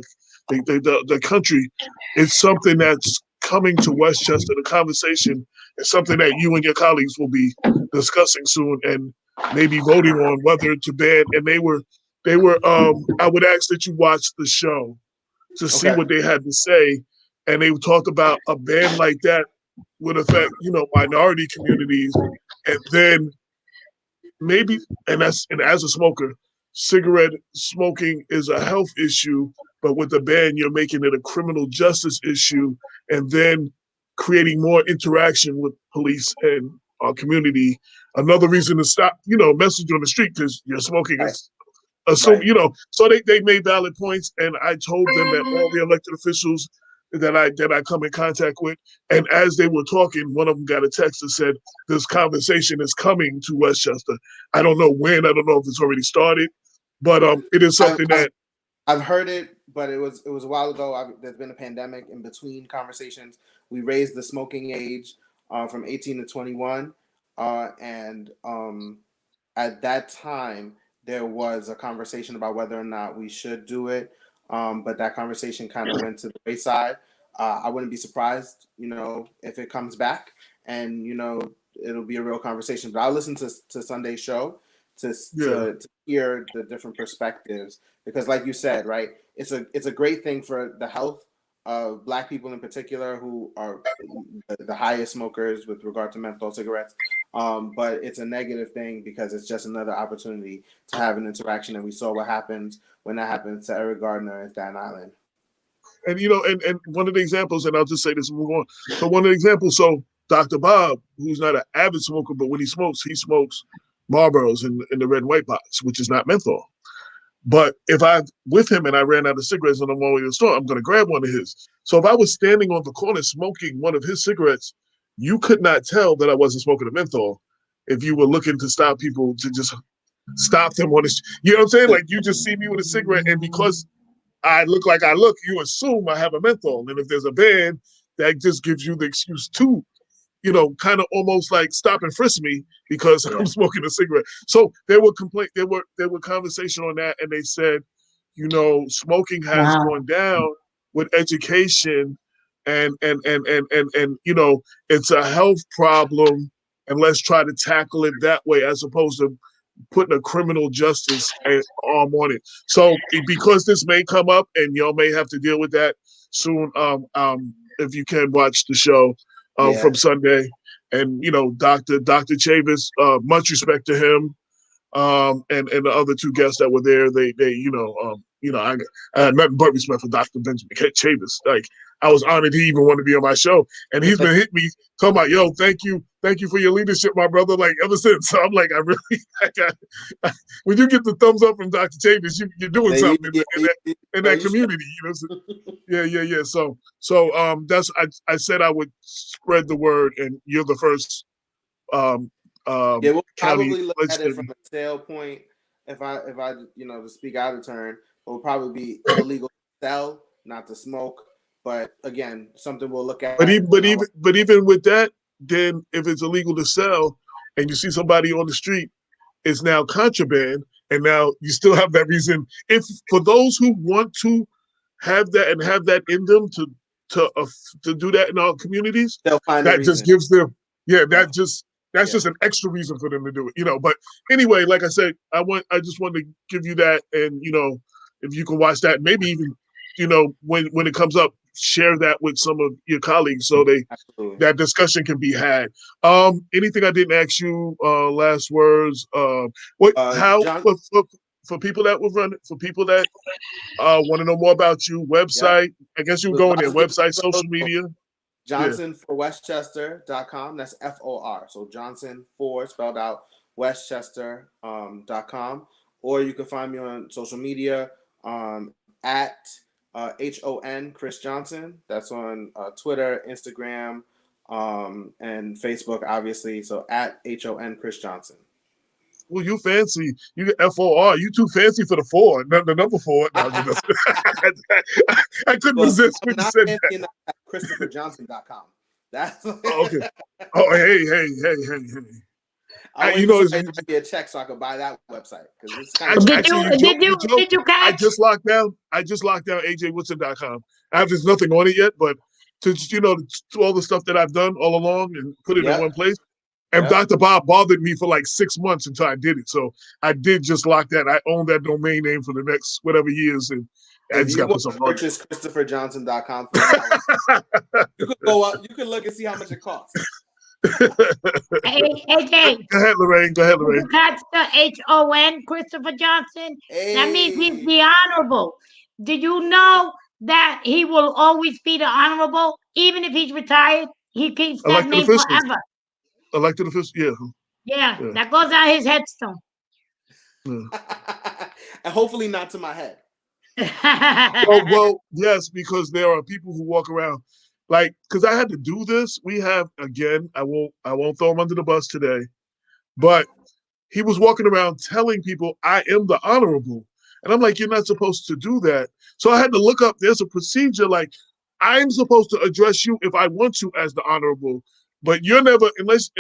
the country, it's something that's coming to Westchester. The conversation is something that you and your colleagues will be discussing soon and maybe voting on whether to ban. And they were. I would ask that you watch the show to see Okay. what they had to say. And they talk about a ban like that would affect, minority communities, and then maybe, and as a smoker, cigarette smoking is a health issue, but with the ban, you're making it a criminal justice issue, and then creating more interaction with police and our community. Another reason to stop, message on the street because you're smoking Right. is Right. so they made valid points, and I told them that all the elected officials that I come in contact with, and as they were talking, one of them got a text that said this conversation is coming to Westchester. I don't know when. I don't know if it's already started, but it is something that I've heard it, but it was a while ago. There's been a pandemic in between conversations. We raised the smoking age from 18 to 21, and at that time there was a conversation about whether or not we should do it, but that conversation kind of went to the wayside. I wouldn't be surprised, if it comes back, and it'll be a real conversation. But I'll listen to Sunday's show to hear the different perspectives, because, like you said, right, it's a great thing for the health of Black people in particular, who are the highest smokers with regard to menthol cigarettes. But it's a negative thing because it's just another opportunity to have an interaction, and we saw what happens when that happens to Eric Gardner in Staten Island. And and one of the examples, and I'll just say this and move on. So one of the examples, so Dr. Bob, who's not an avid smoker, but when he smokes Marlboros in the red and white box, which is not menthol. But if I'm with him and I ran out of cigarettes and I'm on my way to the store, I'm going to grab one of his. So if I was standing on the corner smoking one of his cigarettes, you could not tell that I wasn't smoking a menthol if you were looking to stop people, to just stop them on the, you know what I'm saying? Like, you just see me with a cigarette, and because I look like I look, you assume I have a menthol. And if there's a ban, that just gives you the excuse to, kind of almost like stop and frisk me because I'm smoking a cigarette. So there were conversation on that, and they said, smoking has gone down with education, and it's a health problem, and let's try to tackle it that way as opposed to putting a criminal justice arm on it. So because this may come up and y'all may have to deal with that soon, if you can watch the show from Sunday, and Dr. Chavis, much respect to him, and the other two guests that were there. They I had nothing but respect for Dr. Benjamin Chavis. Like, I was honored he even wanted to be on my show, and he's been hitting me talking about, yo, thank you for your leadership, my brother. Like, ever since. So I'm like, when you get the thumbs up from Dr. Chavis, you're doing something in that community. Yeah. So that's I said I would spread the word, and you're the first. We'll county probably look at it legislator. from a sale point. If I to speak out of turn, it will probably be illegal to sell, not to smoke. But again, something we'll look at. But even with that, then if it's illegal to sell, and you see somebody on the street, it's now contraband, and now you still have that reason. If for those who want to have that and have that in them to do that in our communities, they'll find that just gives them that's just an extra reason for them to do it, But anyway, like I said, I just wanted to give you that, and if you can watch that, maybe even when it comes up, share that with some of your colleagues so that discussion can be had. Anything I didn't ask you? Last words. John, for people that would run, for people that want to know more about you, website. I guess you go in there, website, social media. JohnsonForWestchester.com. That's FOR. So Johnson for spelled out Westchester.com. Or you can find me on social media at HON Chris Johnson. That's on Twitter, Instagram, and Facebook, obviously. So at HON Chris Johnson. Well, you fancy. You get FOR. You too fancy for the 4, the number 4. No, I couldn't resist when you said that. ChristopherJohnson.com. That's Okay. Oh, hey. I wait for somebody to write me a check so I could buy that website because it's kind of. Actually, Did you catch? I just locked down AJWoodson.com. There's nothing on it yet, but to all the stuff that I've done all along and put it in one place. And Dr. Bob bothered me for like 6 months until I did it. So I did just lock that. I own that domain name for the next whatever years, and I just got to put something on it. Purchase ChristopherJohnson.com for $1. You could go up. You could look and see how much it costs. AJ. Go ahead, Lorraine. You catch the HON, Christopher Johnson? Hey. That means he's the honorable. Do you know that he will always be the honorable? Even if he's retired, he keeps that name forever. Elected official, yeah. That goes on his headstone. Yeah. And hopefully not to my head. well, yes, because there are people who walk around because I had to do this. We have, again, I won't throw him under the bus today, but he was walking around telling people I am the honorable. And I'm like, you're not supposed to do that. So I had to look up, there's a procedure, I'm supposed to address you if I want to as the honorable. But you're never, unless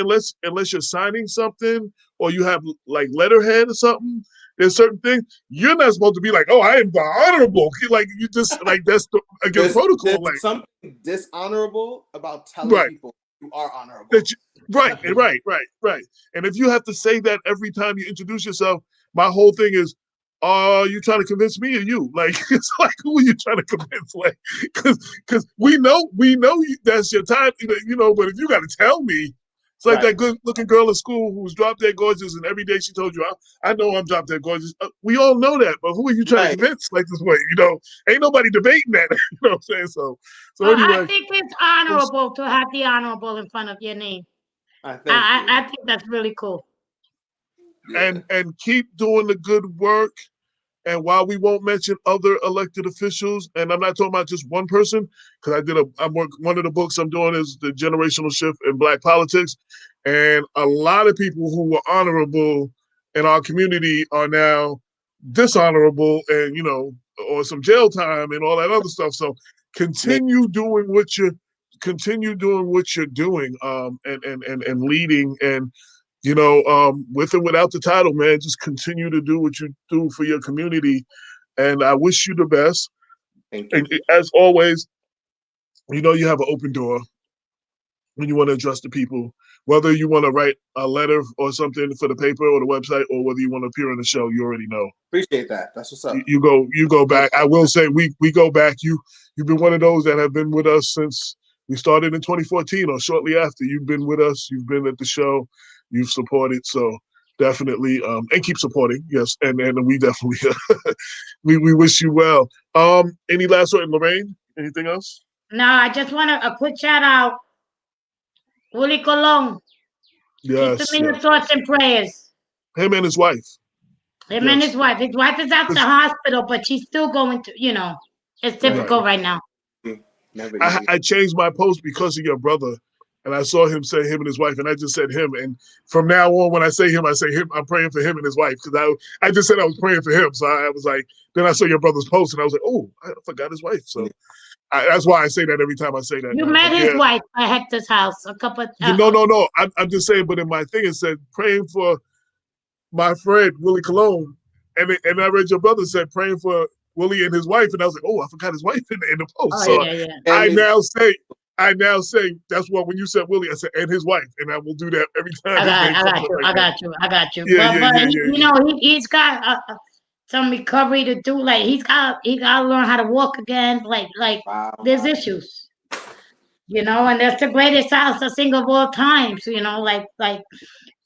you're signing something or you have letterhead or something, there's certain things you're not supposed to be like, oh, I am the honorable. You just that's against protocol. There's something dishonorable about telling people you are honorable. Right. And if you have to say that every time you introduce yourself, my whole thing is, are you trying to convince me or you? It's who are you trying to convince? Because we know that's your time, but if you got to tell me, it's like that good looking girl in school who was drop dead gorgeous and every day she told you, I know I'm drop dead gorgeous. We all know that, but who are you trying to convince this way? Ain't nobody debating that. You know what I'm saying? So anyway. I think it's honorable to have the honorable in front of your name. I think that's really cool. And keep doing the good work. And while we won't mention other elected officials, and I'm not talking about just one person, because one of the books I'm doing is The Generational Shift in Black Politics. And a lot of people who were honorable in our community are now dishonorable and, or some jail time and all that other stuff. So continue doing what you're doing and leading and with and without the title, man, just continue to do what you do for your community. And I wish you the best. Thank you. And as always, you have an open door when you want to address the people, whether you want to write a letter or something for the paper or the website, or whether you want to appear on the show, you already know. Appreciate that. That's what's up. You go back. I will say we go back. You've been one of those that have been with us since we started in 2014 or shortly after. You've been with us. You've been at the show. You've supported, so definitely, and keep supporting, yes, and we definitely, we wish you well. Any last word, Lorraine? Anything else? No, I just want a quick shout out, Willie Colon. Yes. Keep him in the thoughts and prayers. Him and his wife. Him and his wife. His wife is at the hospital, but she's still going to, it's difficult right now. I changed my post because of your brother. And I saw him say him and his wife, and I just said him. And from now on, when I say him. I'm praying for him and his wife because I just said I was praying for him. So I was like, then I saw your brother's post, and I was like, oh, I forgot his wife. So that's why I say that every time I say that. You met his wife at Hector's house a couple of times. No. I'm just saying, but in my thing, it said praying for my friend, Willie Colon. And I read your brother said praying for Willie and his wife. And I was like, oh, I forgot his wife in the post. Oh, so yeah. I now say that's what when you said Willie, I said and his wife, and I will do that every time. I got you. But he's got some recovery to do. Like he got to learn how to walk again. Wow. There's issues, and that's the greatest salsa singer of all time. So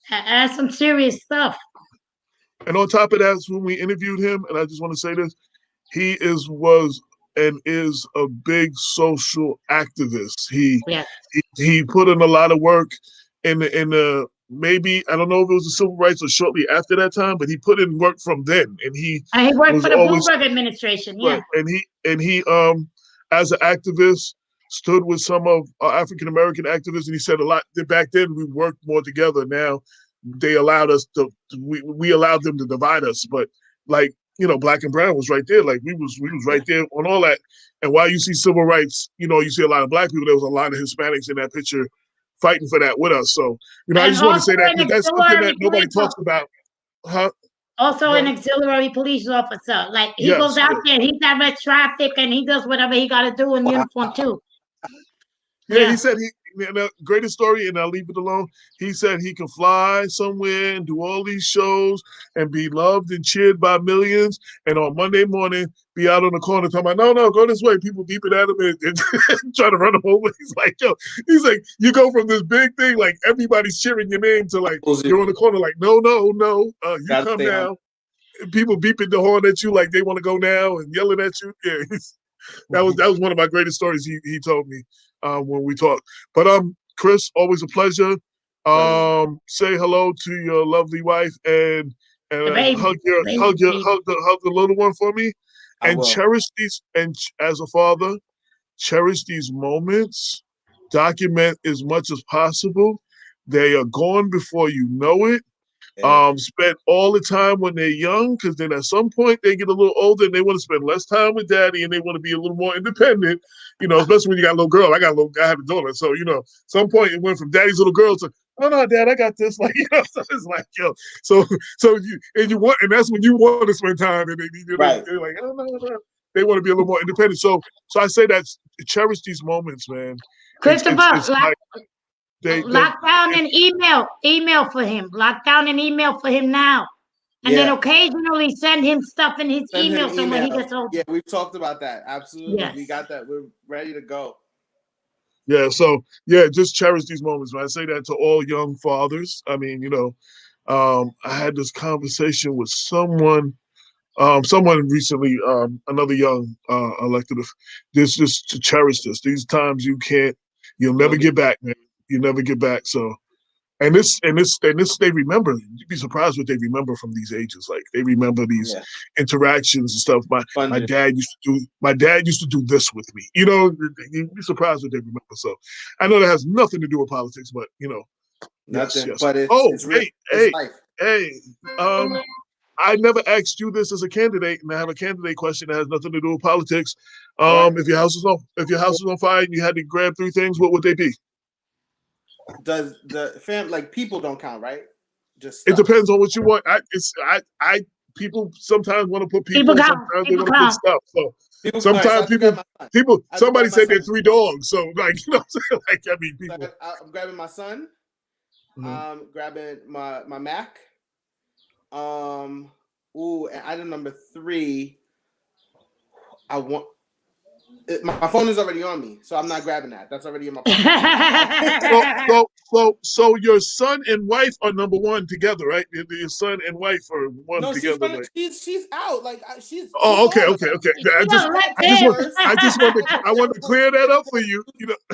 that's some serious stuff. And on top of that, when we interviewed him, and I just want to say this, he was and is a big social activist. He put in a lot of work in the maybe, I don't know if it was the civil rights or shortly after that time, but he put in work from then. And he worked for the Bloomberg administration, yeah. Right. And he as an activist stood with some of our African American activists, and he said a lot back then we worked more together. Now they allowed us to we allowed them to divide us, but Black and brown was right there. Like we was right there on all that. And while you see civil rights, you see a lot of Black people, there was a lot of Hispanics in that picture fighting for that with us. So, I just want to say that because that's something that nobody talks about. Huh? Also an auxiliary police officer. Like he goes out there, he directs traffic and he does whatever he got to do in uniform too. Yeah, he said the greatest story, and I'll leave it alone. He said he can fly somewhere and do all these shows and be loved and cheered by millions. And on Monday morning, be out on the corner talking about, no, go this way. People beeping at him and trying to run him over. He's like, you go from this big thing, like everybody's cheering your name to like, you're on the corner like, no, you come now. People beeping the horn at you like they want to go now and yelling at you. Yeah, that was one of my greatest stories he told me when we talked. But Chris, always a pleasure. Say hello to your lovely wife and hug the little one for me. And cherish these, and as a father, cherish these moments. Document as much as possible. They are gone before you know it. Spend all the time when they're young, because then at some point they get a little older and they want to spend less time with daddy and they want to be a little more independent, especially when you got a little girl. I have a daughter. So, some point it went from daddy's little girl to, oh no, dad, I got this. Like, so it's like, and that's when you want to spend time and they're like, oh no. They want to be a little more independent. So I say that cherish these moments, man. Christopher, lock down an email for him. Lock down an email for him now. And then occasionally send him stuff in his email so when he gets older. Yeah, we've talked about that. Absolutely. Yes. We got that. We're ready to go. Yeah, so just cherish these moments. When I say that to all young fathers, I mean, I had this conversation with someone recently, another young elected, just to cherish this. These times you'll never get back, man. You never get back. So, and this they remember. You'd be surprised what they remember from these ages. Like they remember these interactions and stuff. My dad used to do this with me. You'd be surprised what they remember. So, I know that has nothing to do with politics, but nothing. Yes. But it's life. I never asked you this as a candidate, and I have a candidate question that has nothing to do with politics. If your house was on fire and you had to grab 3 things, what would they be? Does the people don't count, right? Just stuff. It depends on what you want. People sometimes want to put people sometimes they want to put stuff. So sometimes somebody said they're 3 dogs. So like people. I'm grabbing my son. Grabbing my Mac. And item number 3. My phone is already on me, so I'm not grabbing that. That's already in my pocket. So your son and wife are number 1 together, right? Your son and wife are one together. She's out. Like she's. Okay. I want to clear that up for you.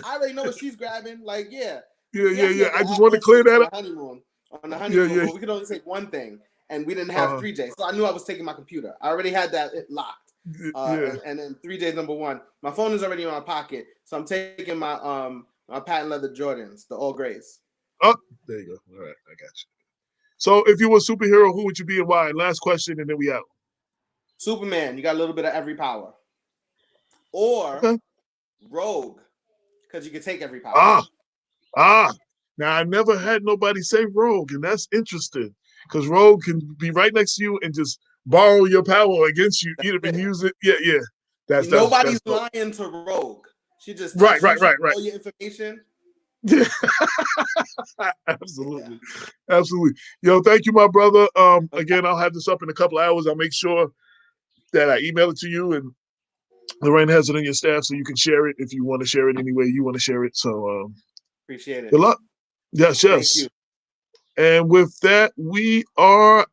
I already know what she's grabbing. Like Yeah. I just want to clear that up. On the honeymoon, we could only take one thing, and we didn't have 3J, so I knew I was taking my computer. I already had that locked. And then 3J number 1. My phone is already in my pocket, so I'm taking my my patent leather Jordans, the all grays. Oh, there you go. All right, I got you. So, if you were a superhero, who would you be and why? Last question, and then we out. Superman. You got a little bit of every power, or Rogue, because you can take every power. Now I never had nobody say Rogue, and that's interesting because Rogue can be right next to you and just borrow your power against you, and use it. Yeah. Nobody's lying to Rogue. She just right. All your information. Yeah, absolutely. Yo, thank you, my brother. Again, I'll have this up in a couple of hours. I'll make sure that I email it to you, and Lorraine has it in your staff, so you can share it if you want to share it any way you want to share it. So, appreciate it. Good luck. Yes. Thank you. And with that, we are out.